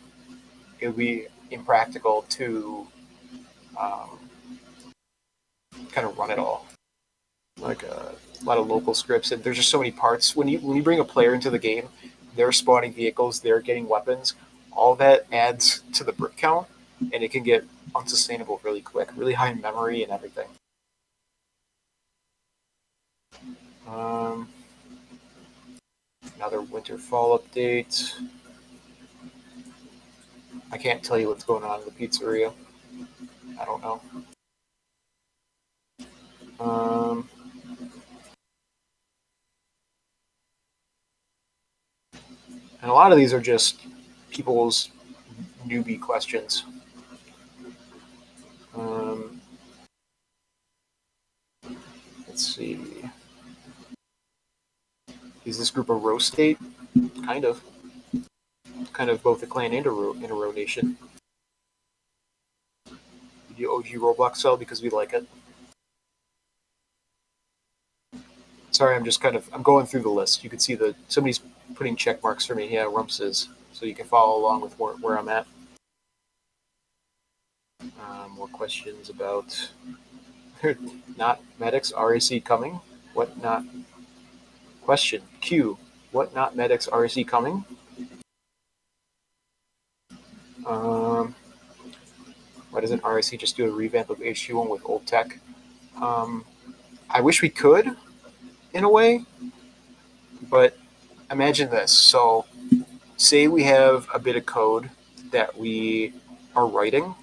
it would be impractical to um, kind of run it all. Like a lot of local scripts, and there's just so many parts. When you bring a player into the game, they're spawning vehicles, they're getting weapons. All that adds to the brick count, and it can get unsustainable really quick. Really high in memory and everything. Um, Another winter fall update. I can't tell you what's going on in the pizzeria. I don't know. Um, and a lot of these are just people's newbie questions. Um, let's see. Is this group a row state? Kind of. Kind of both a clan and a row nation. We do OG Roblox cell because we like it. Sorry, I'm going through the list. You can see somebody's putting check marks for me. Yeah, Rumps is, so you can follow along with where I'm at. More questions about not medics RAC coming. What not? Question Q. What not medics RAC coming? Um, why doesn't RAC just do a revamp of HQ1 with old tech? Um, I wish we could, in a way, but imagine this. So, say we have a bit of code that we are writing,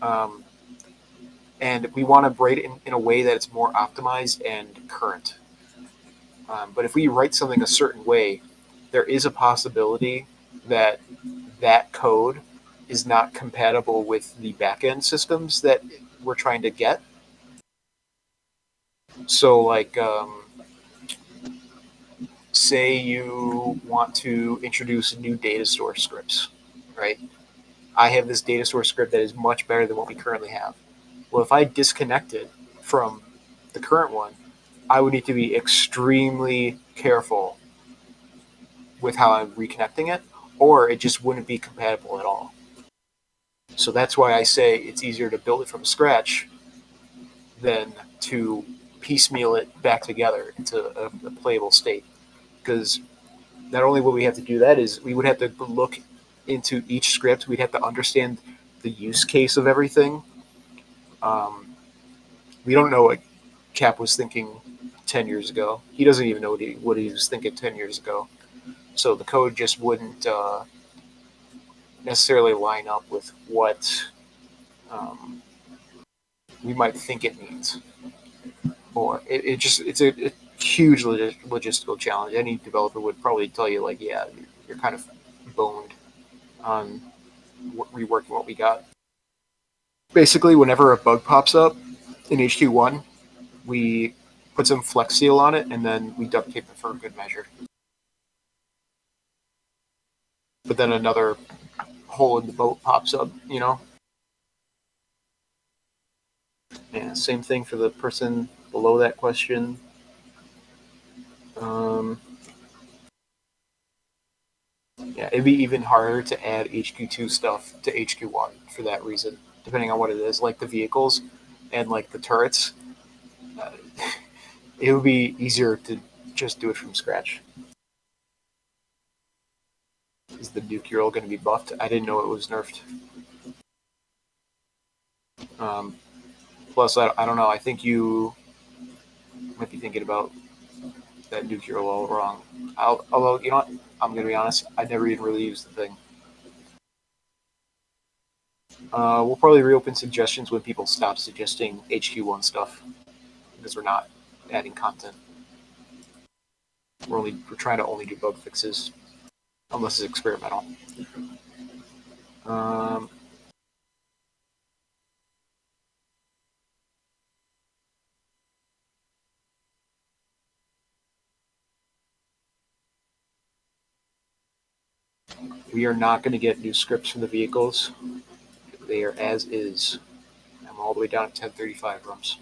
um, and we want to write it in a way that it's more optimized and current. But if we write something a certain way, there is a possibility that that code is not compatible with the backend systems that we're trying to get. So, like, say you want to introduce new data source scripts, right? I have this data source script that is much better than what we currently have. Well, if I disconnect it from the current one, I would need to be extremely careful with how I'm reconnecting it, or it just wouldn't be compatible at all. So that's why I say it's easier to build it from scratch than to piecemeal it back together into a playable state. Because not only would we have to do that, is we would have to look into each script. We'd have to understand the use case of everything. Um, we don't know what Cap was thinking 10 years ago. He doesn't even know what he was thinking 10 years ago. So the code just wouldn't necessarily line up with what um, we might think it means. Or it's a huge logistical challenge. Any developer would probably tell you, like, yeah, you're kind of boned on reworking what we got. Basically, whenever a bug pops up in HQ1, we put some Flex Seal on it, and then we duct tape it for good measure. But then another hole in the boat pops up, you know? Yeah, same thing for the person below that question. Um, yeah, it'd be even harder to add HQ2 stuff to HQ1 for that reason, depending on what it is, like the vehicles and like the turrets. Uh, it would be easier to just do it from scratch. Is the nuke all going to be buffed? I didn't know it was nerfed. Um, plus, I don't know. I think you might be thinking about that nuke all wrong. Although, you know what? I'm going to be honest. I never even really used the thing. We'll probably reopen suggestions when people stop suggesting HQ1 stuff because we're not adding content. We're trying to only do bug fixes unless it's experimental. Um, we are not going to get new scripts for the vehicles. They are as is. I'm all the way down at 1035 rooms.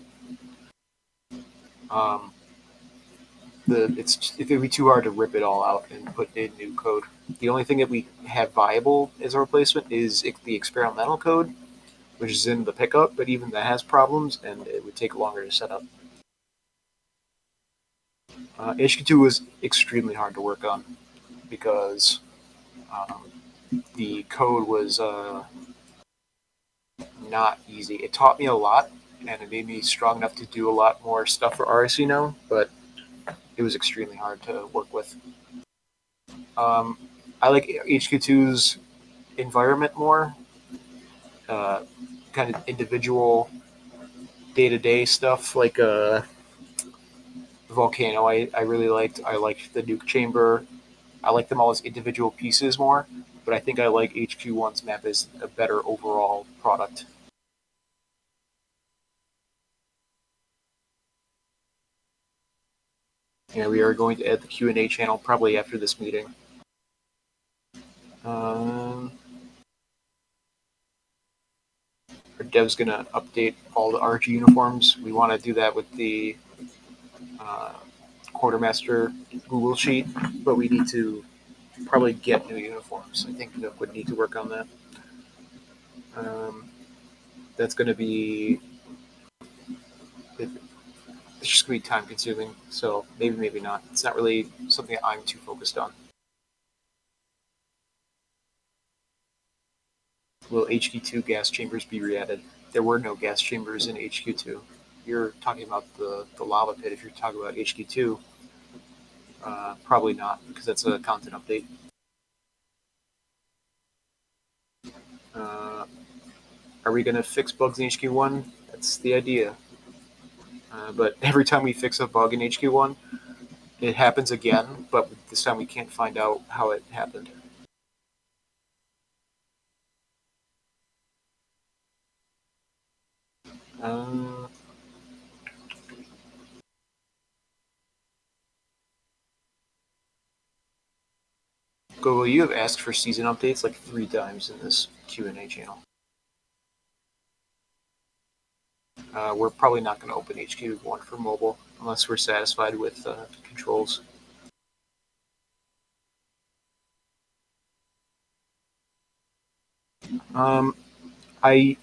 Um, it would be too hard to rip it all out and put in new code. The only thing that we have viable as a replacement is the experimental code, which is in the pickup, but even that has problems and it would take longer to set up. HQ2 was extremely hard to work on because um, the code was not easy. It taught me a lot and it made me strong enough to do a lot more stuff for RIC now, but it was extremely hard to work with. Um, I like HQ2's environment more, uh, kind of individual day to day stuff like Volcano. I really liked. I liked the nuke chamber. I like them all as individual pieces more, but I think I like HQ1's map as a better overall product. Yeah, we are going to add the Q&A channel probably after this meeting. Um, our dev's going to update all the RG uniforms. We want to do that with the uh, quartermaster Google sheet, but we need to probably get new uniforms. I think Nook would need to work on that. Um, that's going to be it's just going to be time consuming. So maybe not. It's not really something I'm too focused on. Will HQ2 gas chambers be re-added? There were no gas chambers in HQ2. you're talking about the lava pit. If you're talking about HQ2, probably not because that's a content update. Uh, are we going to fix bugs in HQ1? That's the idea. But every time we fix a bug in HQ1, it happens again, but this time we can't find out how it happened. Um, Google, you have asked for season updates like 3 times in this Q&A channel. We're probably not going to open HQ1 for mobile unless we're satisfied with controls. Um, I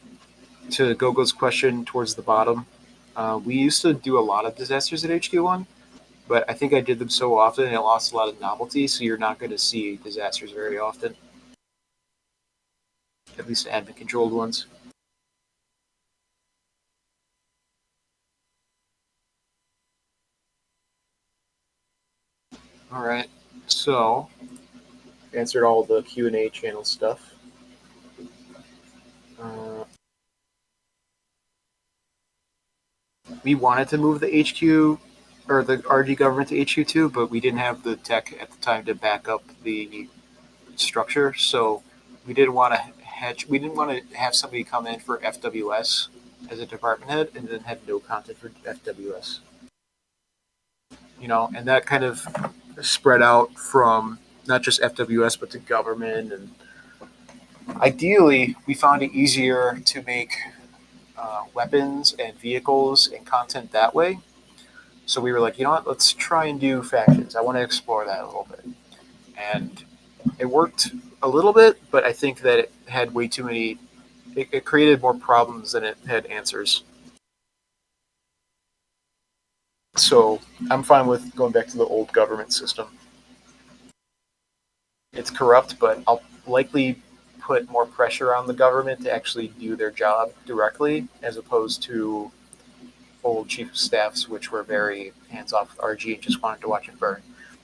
to Gogo's question towards the bottom, we used to do a lot of disasters at HQ1, but I think I did them so often and it lost a lot of novelty, so you're not going to see disasters very often, at least admin controlled ones. All right, so answered all the Q&A channel stuff. Uh, we wanted to move the HQ or the RG government to HQ2, but we didn't have the tech at the time to back up the structure, so we didn't want to hedge. We didn't want to have somebody come in for FWS as a department head and then have no content for FWS. And that kind of spread out from not just FWS but to government, and ideally we found it easier to make weapons and vehicles and content that way. So we were like, you know what, let's try and do factions. I want to explore that a little bit. And it worked a little bit, but I think that it had way too many. It created more problems than it had answers. So I'm fine with going back to the old government system. It's corrupt, but I'll likely put more pressure on the government to actually do their job directly, as opposed to old chief of staffs, which were very hands off with RG and just wanted to watch it burn.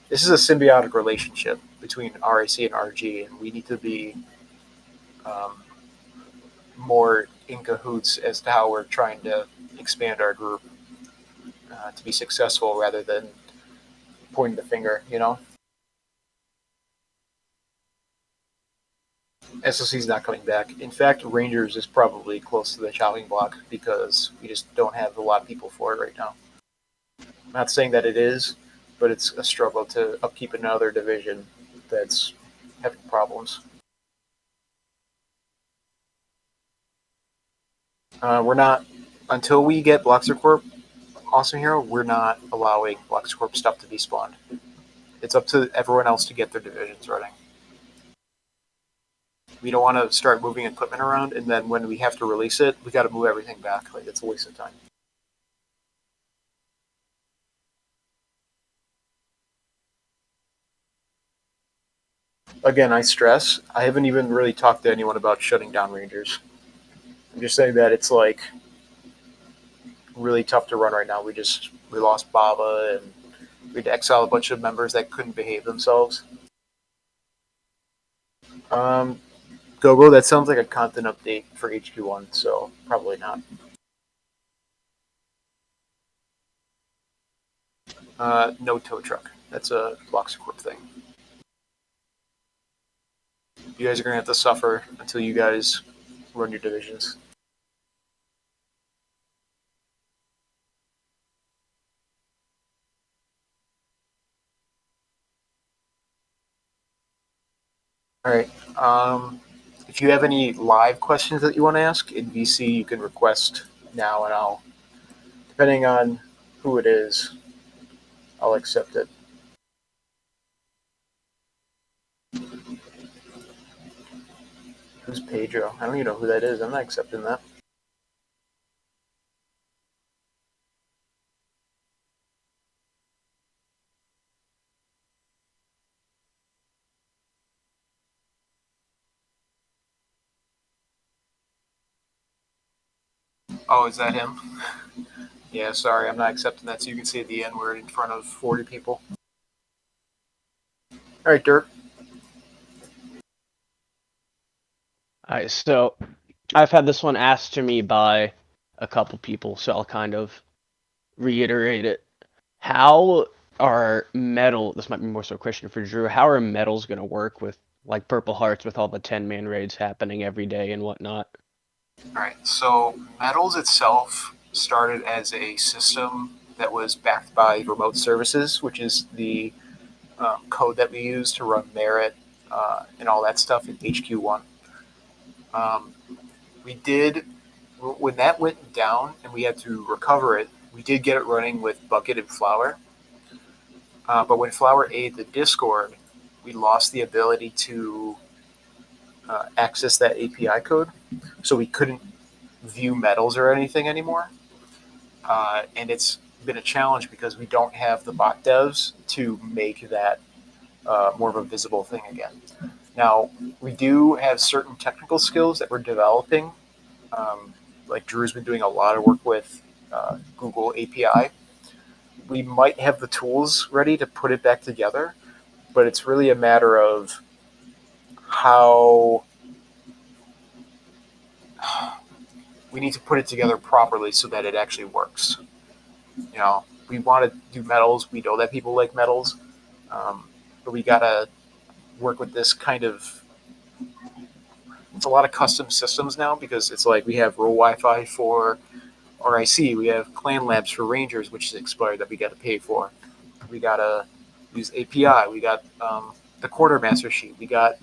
This is a symbiotic relationship between RIC and RG, and we need to be um, more in cahoots as to how we're trying to expand our group to be successful rather than pointing the finger, SOC is not coming back. In fact, Rangers is probably close to the chopping block because we just don't have a lot of people for it right now. I'm not saying that it is, but it's a struggle to upkeep another division that's having problems. We're not, until we get Bloxer Corp Awesome Hero, we're not allowing Bloxer Corp stuff to be spawned. It's up to everyone else to get their divisions running. We don't want to start moving equipment around, and then when we have to release it, we got to move everything back. Like, it's a waste of time. Again, I stress, I haven't even really talked to anyone about shutting down Rangers. I'm just saying that it's like really tough to run right now. We lost Baba and we had to exile a bunch of members that couldn't behave themselves. Um, Gogo, that sounds like a content update for HQ1, so probably not. No tow truck. That's a Blox Corp thing. You guys are gonna have to suffer until you guys run your divisions. All right. If you have any live questions that you want to ask in VC, you can request now, and depending on who it is, I'll accept it. Who's Pedro? I don't even know who that is. I'm not accepting that. Oh, is that him? Yeah, sorry, I'm not accepting that. So you can say the N word in front of 40 people. All right, Dirk. Alright, so I've had this one asked to me by a couple people, so I'll kind of reiterate it. How are metal? This might be more so a question for Drew. How are metals going to work with like Purple Hearts with all the 10-man raids happening every day and whatnot? All right, so Metals itself started as a system that was backed by remote services, which is the code that we use to run Merit and all that stuff in HQ1. Um, we did, when that went down and we had to recover it, we did get it running with Bucket and Flower. But when Flower ate the Discord, we lost the ability to access that API code. So we couldn't view metals or anything anymore. And it's been a challenge because we don't have the bot devs to make that more of a visible thing again. Now, we do have certain technical skills that we're developing. Like Drew's been doing a lot of work with Google API. We might have the tools ready to put it back together, but it's really a matter of how we need to put it together properly so that it actually works. You know, we want to do metals. We know that people like metals, but we gotta work with this kind of. It's a lot of custom systems now because it's like we have Roll Wi-Fi for RIC, we have Clan Labs for Rangers, which is expired that we got to pay for. We gotta use API. We got the quartermaster sheet. We got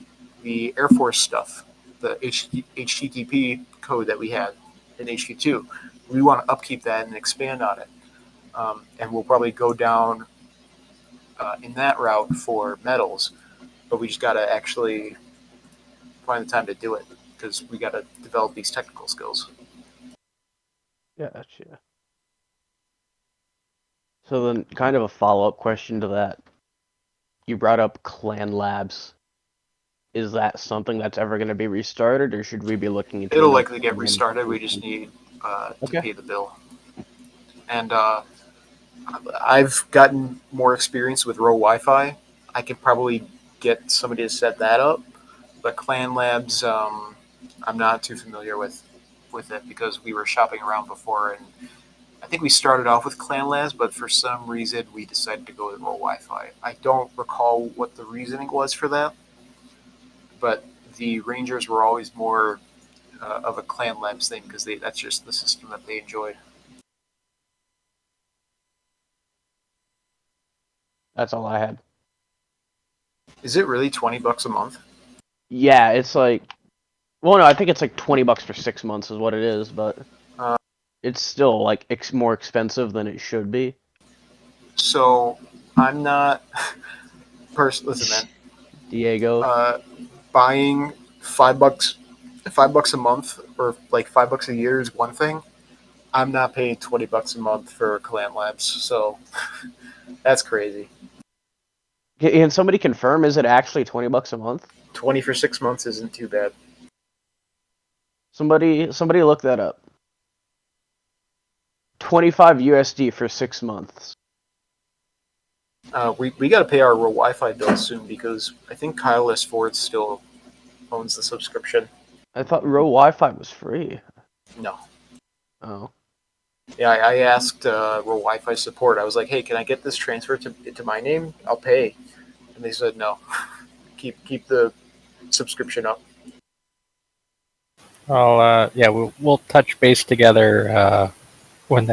the Air Force stuff, the HTTP code that we had in HQ2. We want to upkeep that and expand on it. And we'll probably go down in that route for metals, but we just got to actually find the time to do it because we got to develop these technical skills. Gotcha. So then, kind of a follow-up question to that. You brought up Clan Labs. Is that something that's ever going to be restarted, or should we be looking into It'll another likely get restarted. We just need to Okay. pay the bill. And I've gotten more experience with Row Wi-Fi. I could probably get somebody to set that up, but Clan Labs, I'm not too familiar with it because we were shopping around before, and I think we started off with Clan Labs, but for some reason we decided to go with Row Wi-Fi. I don't recall what the reasoning was for that, but the Rangers were always more of a Clan Labs thing because that's just the system that they enjoyed. That's all I had. Is it really $20 a month? Yeah, it's like, well, no, I think it's like $20 for 6 months is what it is, but Uh, it's still like more expensive than it should be. so I'm not. Listen, man. Diego. Uh, Buying $5, $5 a month, or like $5 a year is one thing. I'm not paying $20 a month for Clan Labs, so that's crazy. Can somebody confirm? Is it actually $20 a month? 20 for 6 months isn't too bad. Somebody look that up. 25 USD for 6 months. We got to pay our Wi-Fi bill soon because I think Kyle S. Ford still owns the subscription. I thought Row Wi-Fi was free. No. Oh. Yeah, I asked Roll Wi-Fi support. I was like, "Hey, can I get this transferred to my name? I'll pay." And they said no. Keep the subscription up. Well, yeah, we'll touch base together when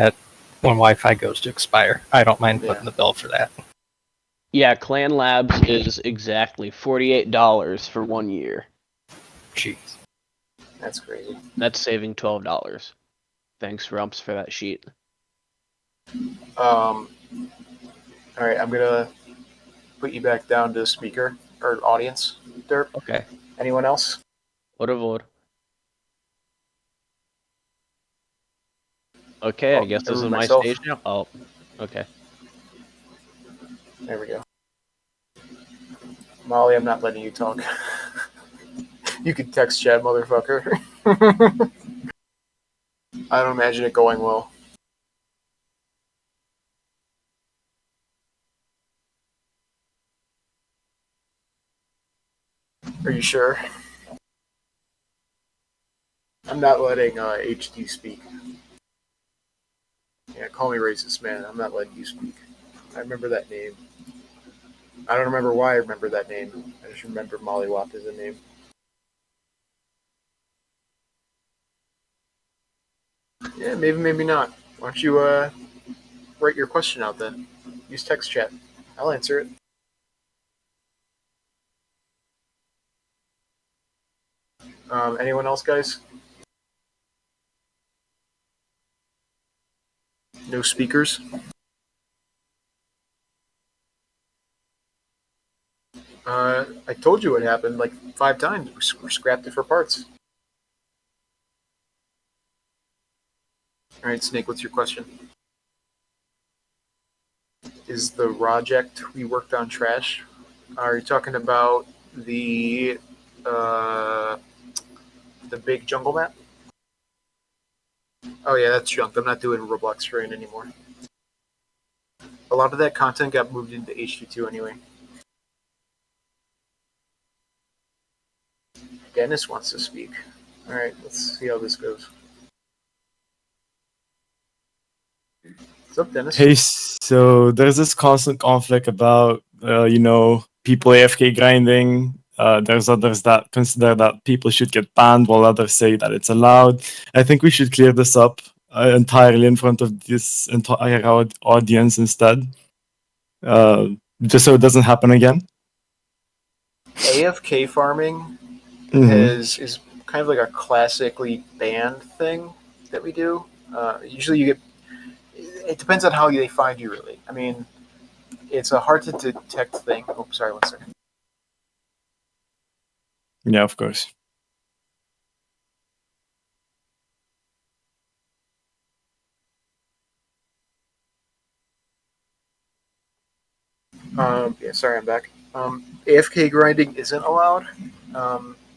Wi-Fi goes to expire. I don't mind footing the bill for that. Yeah, Clan Labs is exactly $48 for 1 year. Jeez. That's crazy. That's saving $12. Thanks, Rumps, for that sheet. All right, I'm gonna put you back down to speaker or audience. Derp. Okay. Anyone else? Whatever. Okay, I guess this is my stage now. Oh, okay. There we go. Molly, I'm not letting you talk. You can text chat, motherfucker. I don't imagine it going well. Are you sure? I'm not letting HD speak. Yeah, call me racist, man. I'm not letting you speak. I remember that name. I don't remember why I remember that name. I just remember Mollywop as a name. Yeah, maybe not. Why don't you write your question out then? Use text chat. I'll answer it. Anyone else, guys? No speakers? I told you what happened like 5 times. We scrapped it for parts. All right, Snake, what's your question? Is the project we worked on trash? Are you talking about uh, the big jungle map? Oh yeah, that's junk. I'm not doing Roblox terrain anymore. A lot of that content got moved into H2 anyway. Dennis wants to speak. All right, let's see how this goes. What's up, Dennis? Hey, so there's this constant conflict about, people AFK grinding. There's others that consider that people should get banned, while others say that it's allowed. I think we should clear this up entirely in front of this entire audience instead, uh, just so it doesn't happen again. AFK farming Mm-hmm. is kind of like a classically banned thing that we do. Usually, you get. It depends on how they find you, really. I mean, it's a hard to detect thing. Oh, sorry, 1 second. Yeah, of course. Yeah, sorry, I'm back. AFK grinding isn't allowed.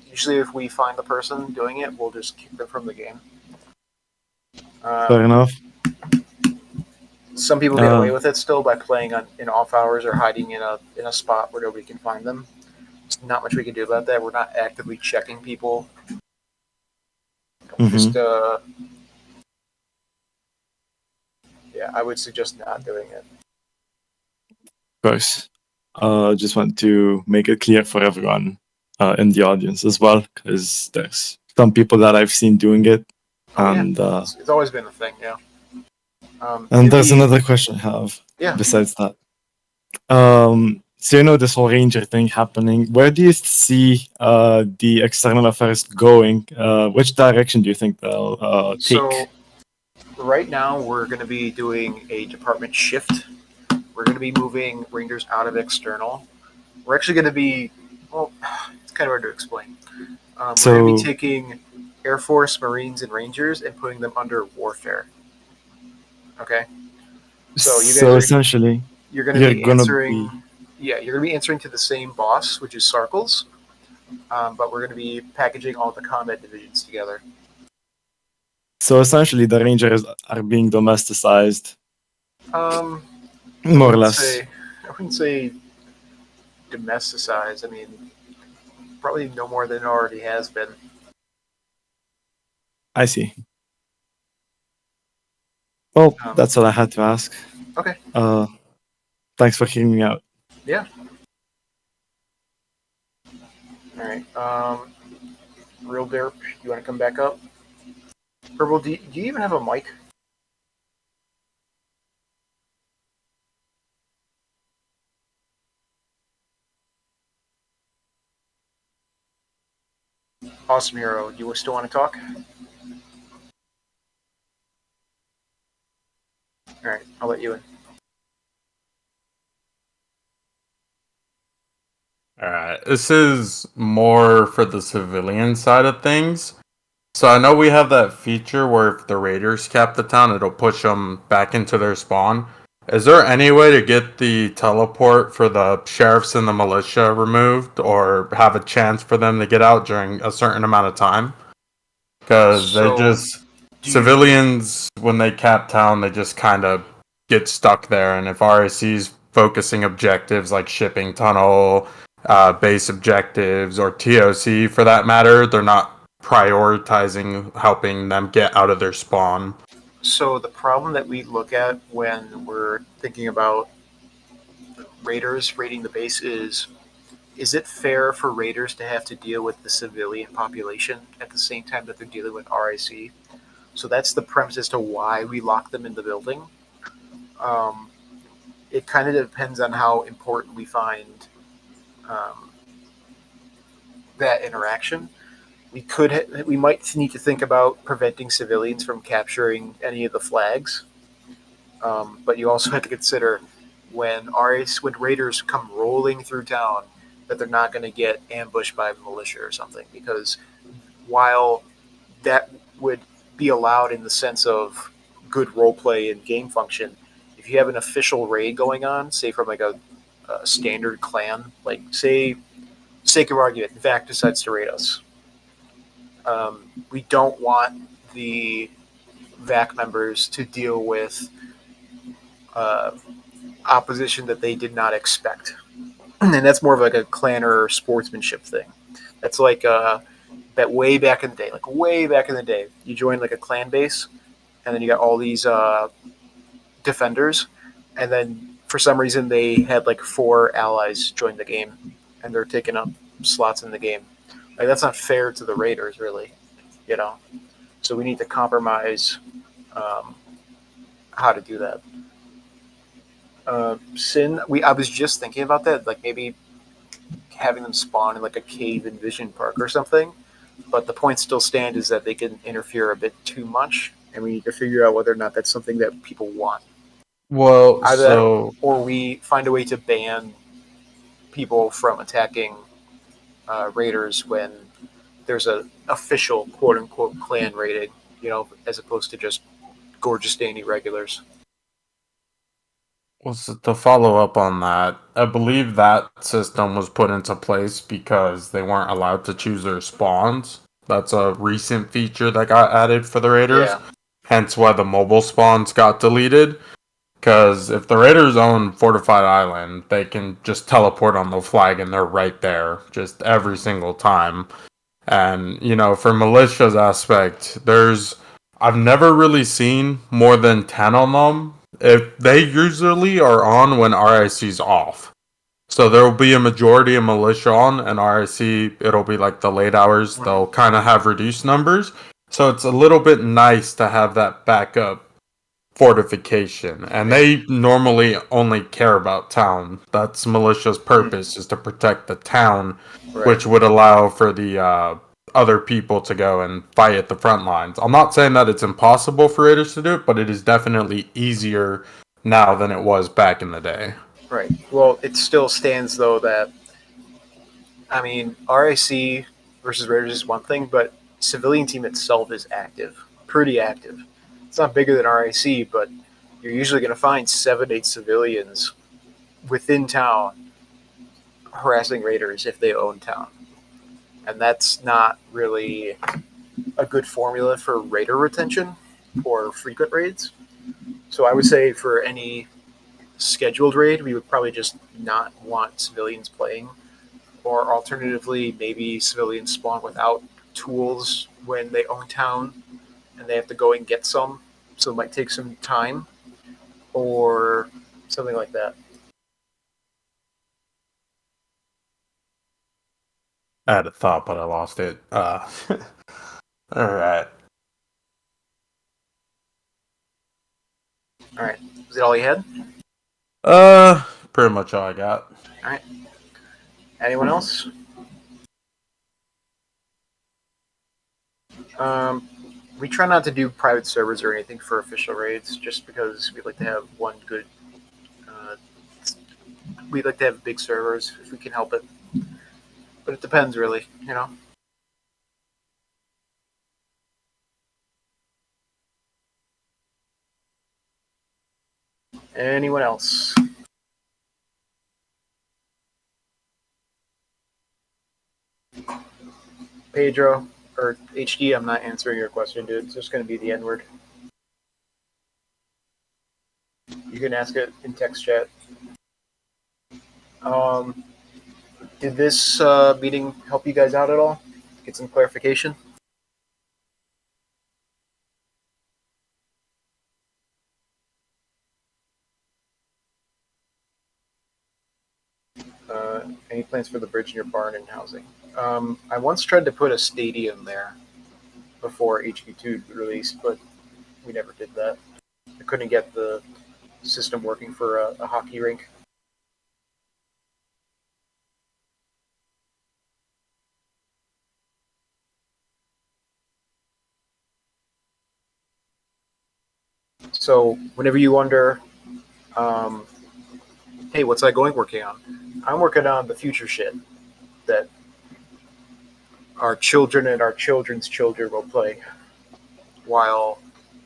Usually, if we find the person doing it, we'll just kick them from the game. Fair enough. Some people get away with it still by playing in off hours or hiding in a spot where nobody can find them. There's not much we can do about that. We're not actively checking people. Mm-hmm. Just yeah, I would suggest not doing it. Of course. Just want to make it clear for everyone in the audience as well, because there's some people that I've seen doing it. Oh, and yeah. It's always been a thing, yeah. And there's another question I have besides that. So this whole ranger thing happening. Where do you see the external affairs going? Which direction do you think they'll take? So right now we're going to be doing a department shift. We're going to be moving rangers out of external. We're actually going to be, well, it's kind of hard to explain. We're going to be taking Air Force, Marines, and Rangers and putting them under warfare. Okay. So you guys essentially, you're going to be answering. Yeah, you're going to be answering to the same boss, which is Sarkles, but we're going to be packaging all the combat divisions together. So essentially, the rangers are being domesticized. More or less. I wouldn't say domesticized. I mean, probably no more than it already has been. I see. Well, that's all I had to ask. Okay. Thanks for hearing me out. Yeah. All right. Real Derp, you want to come back up? Purple, do you even have a mic? Awesome Hero, you still want to talk? All right, I'll let you in. All right, this is more for the civilian side of things. So I know we have that feature where if the raiders cap the town, it'll push them back into their spawn. Is there any way to get the teleport for the sheriffs and the militia removed, or have a chance for them to get out during a certain amount of time? Because civilians, when they cap town, they just kind of get stuck there. And if RIC's focusing objectives like shipping tunnel, base objectives or TOC for that matter. They're not prioritizing helping them get out of their spawn. So the problem that we look at when we're thinking about raiders raiding the base is it fair for raiders to have to deal with the civilian population at the same time that they're dealing with RIC? So that's the premise as to why we lock them in the building. Um, it kind of depends on how important we find um, that interaction. We might need to think about preventing civilians from capturing any of the flags. But you also have to consider when raiders come rolling through town that they're not going to get ambushed by militia or something, because while that would be allowed in the sense of good role play and game function, if you have an official raid going on, say from like a standard clan, like say, sake of argument, Vac decides to raid us. We don't want the VAC members to deal with uh, opposition that they did not expect. And that's more of like a clan or sportsmanship thing. That's like that way back in the day, like way back in the day, you join like a clan base, and then you got all these defenders, and then for some reason they had like 4 allies join the game, and they're taking up slots in the game. Like that's not fair to the raiders, really, you know. So we need to compromise um, how to do that. Sin, I was just thinking about that, like maybe having them spawn in like a cave in Vision Park or something. But the point still stand is that they can interfere a bit too much, and we need to figure out whether or not that's something that people want. Well, Either that, so or we find a way to ban people from attacking raiders when there's a official quote unquote clan raiding, as opposed to just gorgeous dandy regulars. well, so to follow up on that, I believe that system was put into place because they weren't allowed to choose their spawns. That's a recent feature that got added for the raiders. Yeah, Hence why the mobile spawns got deleted. Because if the raiders own Fortified Island, they can just teleport on the flag and they're right there, just every single time. And, for militia's aspect, I've never really seen more than 10 on them. If they usually are on when RIC's off. So there will be a majority of militia on, and RIC, it'll be like the late hours. They'll kind of have reduced numbers. So it's a little bit nice to have that backup fortification. And they normally only care about town. That's militia's purpose, is to protect the town, right. which would allow for the other people to go and fight at the front lines. I'm not saying that it's impossible for raiders to do it, but it is definitely easier now than it was back in the day. Right. Well, it still stands though that I mean RIC versus Raiders is one thing, but civilian team itself is active, pretty active. It's not bigger than RIC, but you're usually going to find 7, 8 civilians within town harassing raiders if they own town, and that's not really a good formula for raider retention or frequent raids. So I would say for any scheduled raid, we would probably just not want civilians playing, or alternatively, maybe civilians spawn without tools when they own town and they have to go and get some, so it might take some time, or something like that. I had a thought, but I lost it. All right. All right, is that all you had? Pretty much all I got. All right. Anyone else? Um, we try not to do private servers or anything for official raids, just because we like to have one good. Uh, we like to have big servers if we can help it, but it depends, really. Anyone else? Pedro or HD? I'm not answering your question, dude. It's just going to be the N word. You can ask it in text chat. Um, Did this meeting help you guys out at all? Get some clarification? Any plans for the bridge in your barn and housing? I once tried to put a stadium there before HQ2 released, but we never did that. I couldn't get the system working for a hockey rink. So whenever you wonder, um, hey, what's that going working on? I'm working on the future shit that our children and our children's children will play while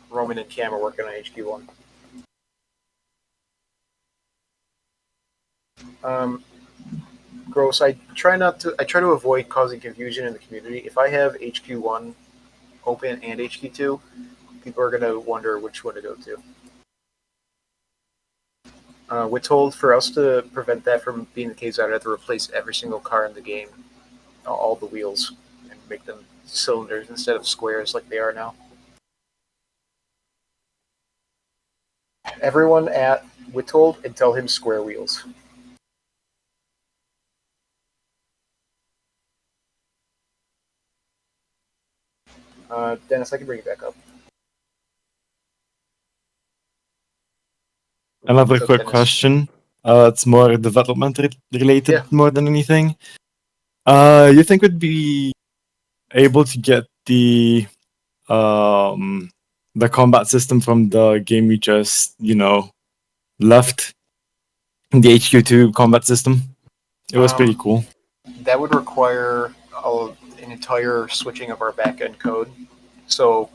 Roman and Cam are working on HQ1. Gross. I try to avoid causing confusion in the community. If I have HQ1 open and HQ2, people are gonna wonder which one to go to. We're told for us to prevent that from being the case, I'd have to replace every single car in the game, all the wheels, and make them cylinders instead of squares like they are now. Everyone at Whittold and tell him square wheels. Dennis, I can bring it back up. Another So, quick Dennis. question. It's more development related Yeah. more than anything. You think we'd be able to get the combat system from the game we just left, the HQ2 combat system? It was pretty cool. That would require an entire switching of our back-end code. So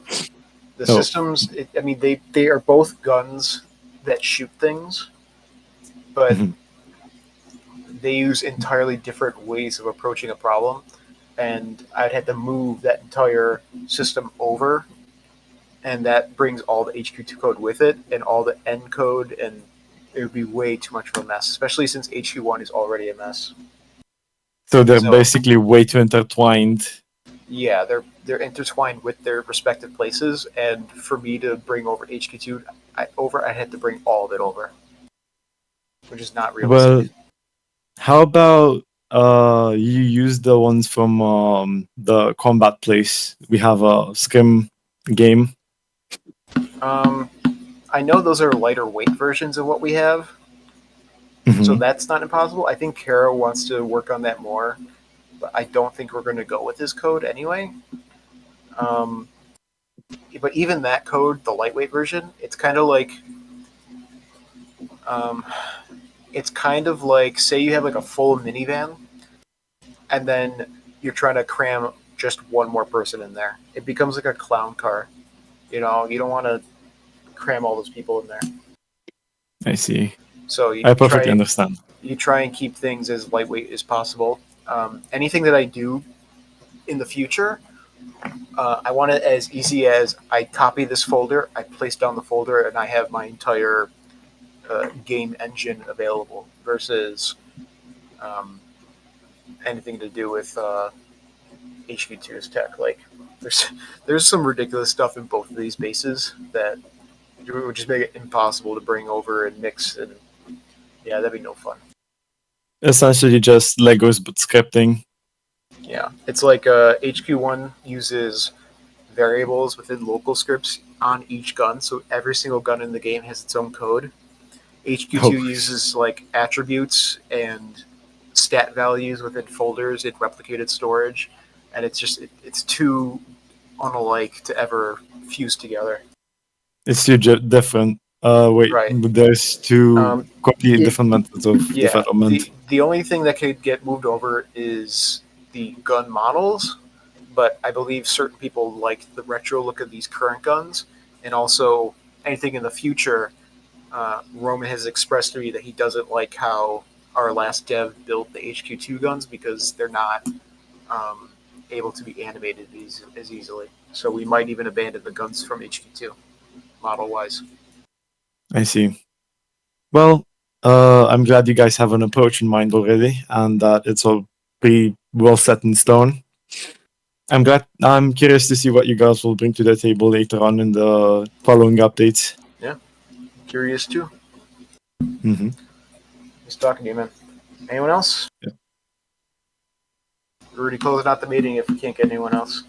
the systems, they are both guns that shoot things, but they use entirely different ways of approaching a problem. And I'd have to move that entire system over, and that brings all the HQ2 code with it and all the N code, and it would be way too much of a mess, especially since HQ1 is already a mess. So they're basically way too intertwined. Yeah, they're intertwined with their respective places, and for me to bring over HQ2 I had to bring all of it over, which is not realistic. Well, how about you use the ones from the combat place? We have a scrim game. I know those are lighter weight versions of what we have, so that's not impossible. I think Kara wants to work on that more, but I don't think we're going to go with his code anyway. But even that code, the lightweight version, it's kind of like say you have like a full minivan, and then you're trying to cram just one more person in there. It becomes like a clown car. You don't want to cram all those people in there. I see. So I perfectly understand. You try and keep things as lightweight as possible. Anything that I do in the future, I want it as easy as I copy this folder, I place down the folder, and I have my entire game engine available versus anything to do with HQ2's tech. Like there's some ridiculous stuff in both of these bases that would just make it impossible to bring over and mix, and yeah, that'd be no fun. Essentially just Legos but scripting. Yeah, it's like HQ1 uses variables within local scripts on each gun, so every single gun in the game has its own code. HQ2 uses like attributes and stat values within folders in replicated storage, and it's too unalike to ever fuse together. It's too different. Right. There's two completely different methods of development. The only thing that could get moved over is the gun models, but I believe certain people like the retro look of these current guns, and also anything in the future. Roman has expressed to me that he doesn't like how our last dev built the HQ2 guns because they're not able to be animated as easily. So we might even abandon the guns from HQ2 model wise. I see. Well, I'm glad you guys have an approach in mind already, and that it's all pretty well set in stone. I'm curious to see what you guys will bring to the table later on in the following updates. Curious too. Hmm. Just talking to you, man. Anyone else? Yeah. We're already closing out the meeting if we can't get anyone else.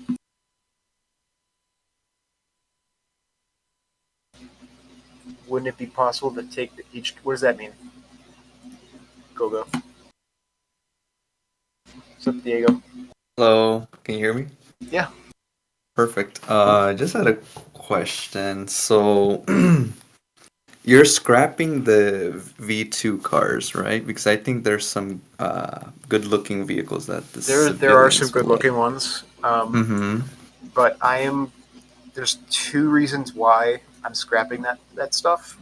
Wouldn't it be possible to take each? What does that mean? Go. What's up, Diego? Hello, can you hear me? Yeah. Perfect. I just had a question. So, you're scrapping the V2 cars, right? Because I think there's some good-looking vehicles that the There are some civilians good will like. looking ones. Mm-hmm. But there's two reasons why I'm scrapping that stuff.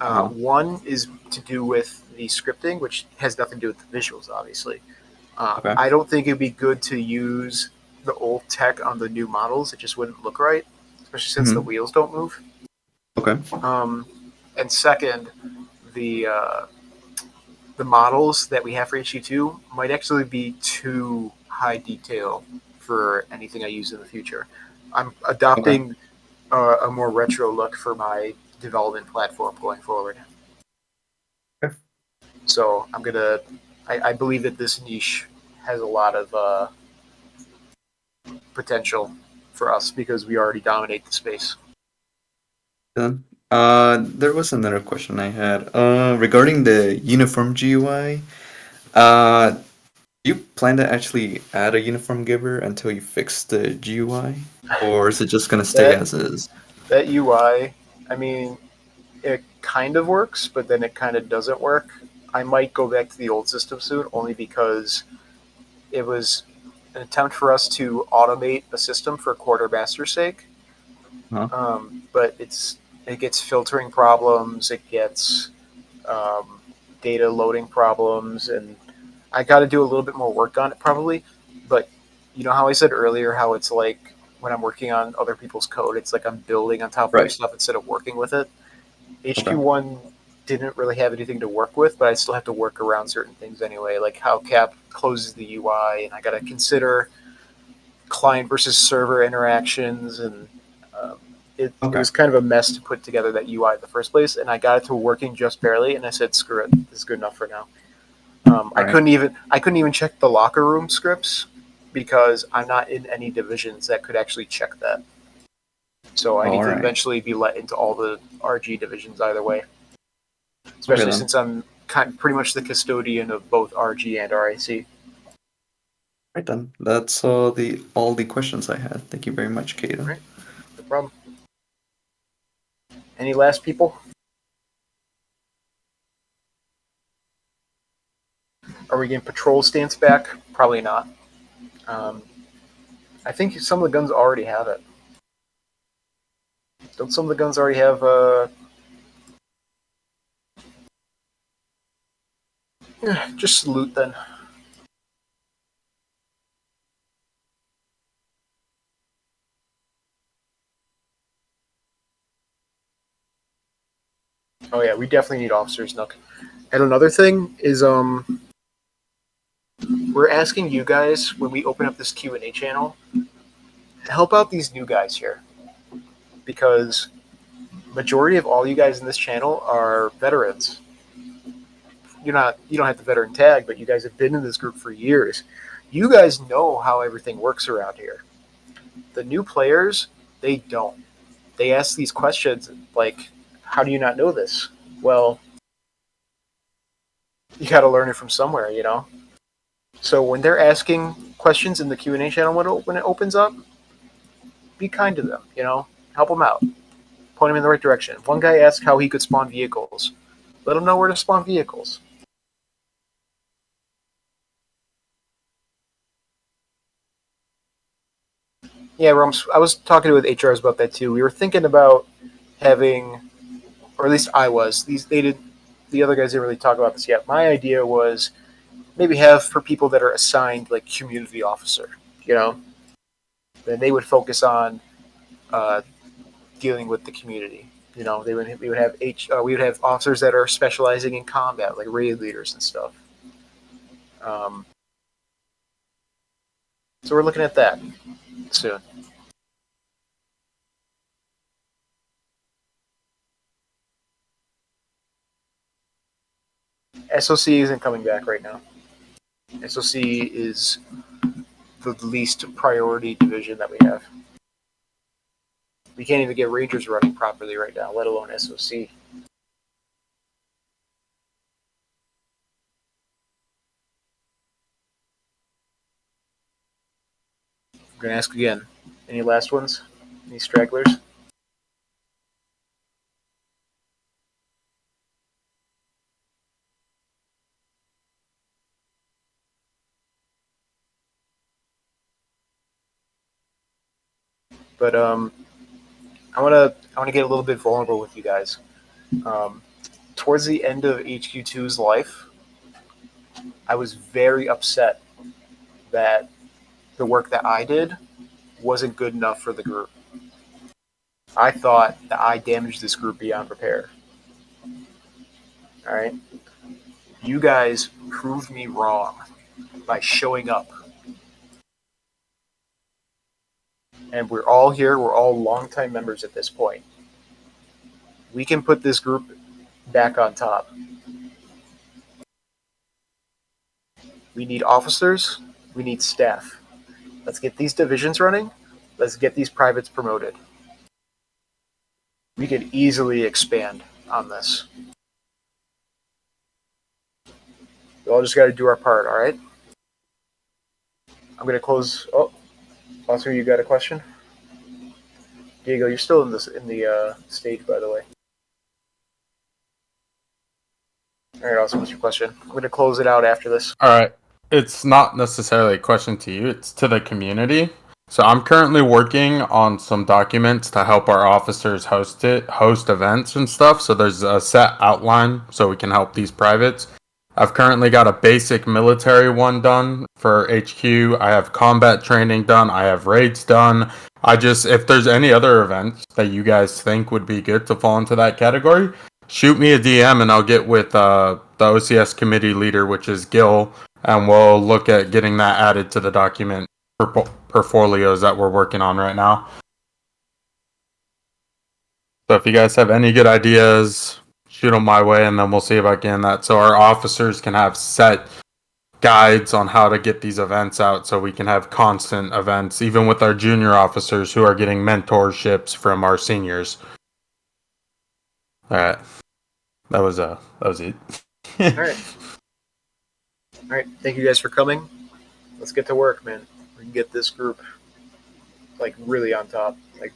One is to do with the scripting, which has nothing to do with the visuals, obviously. Okay. I don't think it'd be good to use the old tech on the new models. It just wouldn't look right, especially since the wheels don't move. Okay. And second, the models that we have for HU2 might actually be too high detail for anything I use in the future. I'm adopting a more retro look for my development platform going forward. Okay. So I believe that this niche has a lot of potential for us because we already dominate the space. Done. There was another question I had. Regarding the uniform GUI. Do you plan to actually add a uniform giver until you fix the GUI? Or is it just gonna stay That as is? that UI, I mean, it kind of works, but then it kind of doesn't work. I might go back to the old system soon, only because it was an attempt for us to automate a system for quartermaster's sake. Huh? But it gets filtering problems, it gets data loading problems, and I got to do a little bit more work on it probably. But you know how I said earlier how it's like when I'm working on other people's code, it's like I'm building on top of their Right. stuff instead of working with it. Okay. HQ1 didn't really have anything to work with, but I still have to work around certain things anyway, like how Cap closes the UI, and I got to consider client versus server interactions, and um, it Okay. was kind of a mess to put together that UI in the first place. And I got it to working just barely, and I said, "Screw it, this is good enough for now." I Alright. couldn't even check the locker room scripts because I'm not in any divisions that could actually check that. So I need to Alright. eventually be let into all the RG divisions either way, Okay especially then. since I'm pretty much the custodian of both RG and RIC. Right then. That's all the questions I had. Thank you very much, Keita. Right. No problem. Any last people? Are we getting patrol stance back? Probably not. Um, I think some of the guns already have it. Don't some of the guns already have? Just loot then. Oh yeah, we definitely need officers, Nook. And another thing is, we're asking you guys when we open up this Q&A channel, help out these new guys here, because majority of all you guys in this channel are veterans. You don't have the veteran tag, but you guys have been in this group for years. You guys know how everything works around here. The new players, they don't. They ask these questions like, "How do you not know this?" Well, you got to learn it from somewhere, you know. So when they're asking questions in the Q&A channel when it opens up, be kind to them, you know, help them out, point them in the right direction. One guy asked how he could spawn vehicles. Let him know where to spawn vehicles. Yeah, Rums, I was talking with HRs about that too. We were thinking about having, or at least I was. The other guys didn't really talk about this yet. My idea was maybe have for people that are assigned like community officer, you know, then they would focus on uh, dealing with the community. You know, we would have we would have officers that are specializing in combat, like raid leaders and stuff. So we're looking at that soon. SOC isn't coming back right now. SOC is the least priority division that we have. We can't even get Rangers running properly right now, let alone SOC. I'm going to ask again. Any last ones? Any stragglers? But I want to get a little bit vulnerable with you guys. Towards the end of HQ2's life, I was very upset that the work that I did wasn't good enough for the group. I thought that I damaged this group beyond repair. All right? You guys proved me wrong by showing up. And we're all here. We're all longtime members at this point. We can put this group back on top. We need officers. We need staff. Let's get these divisions running. Let's get these privates promoted. We could easily expand on this. We all just got to do our part, all right? I'm going to close. Oh, Oscar, you got a question? Diego, you're still in the stage, by the way. All right, Austin, what's your question? I'm going to close it out after this. All right. It's not necessarily a question to you, it's to the community. So I'm currently working on some documents to help our officers host events and stuff. So there's a set outline so we can help these privates. I've currently got a basic military one done for HQ. I have combat training done. I have raids done. If there's any other events that you guys think would be good to fall into that category, shoot me a DM and I'll get with the OCS committee leader, which is Gil, and we'll look at getting that added to the document portfolios that we're working on right now. So if you guys have any good ideas, shoot them my way, and then we'll see about getting that so our officers can have set guides on how to get these events out so we can have constant events, even with our junior officers who are getting mentorships from our seniors. All right. That was it. All right. All right. Thank you guys for coming. Let's get to work, man. We can get this group like really on top. Like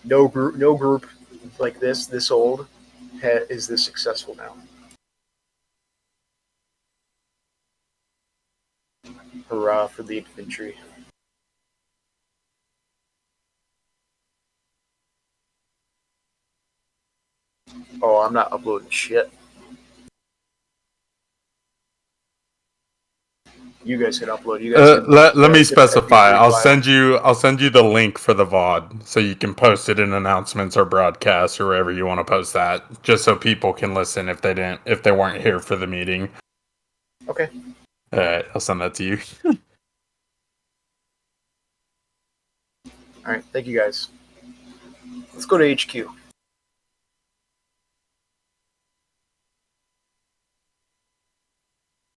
no group like this old is this successful now. Hurrah for the infantry. Oh, I'm not uploading shit. You guys can upload. You guys can, let me specify. MP3 I'll send you the link for the VOD so you can post it in announcements or broadcasts or wherever you want to post that, just so people can listen if they weren't here for the meeting. Okay. All right, I'll send that to you. All right. Thank you guys. Let's go to HQ.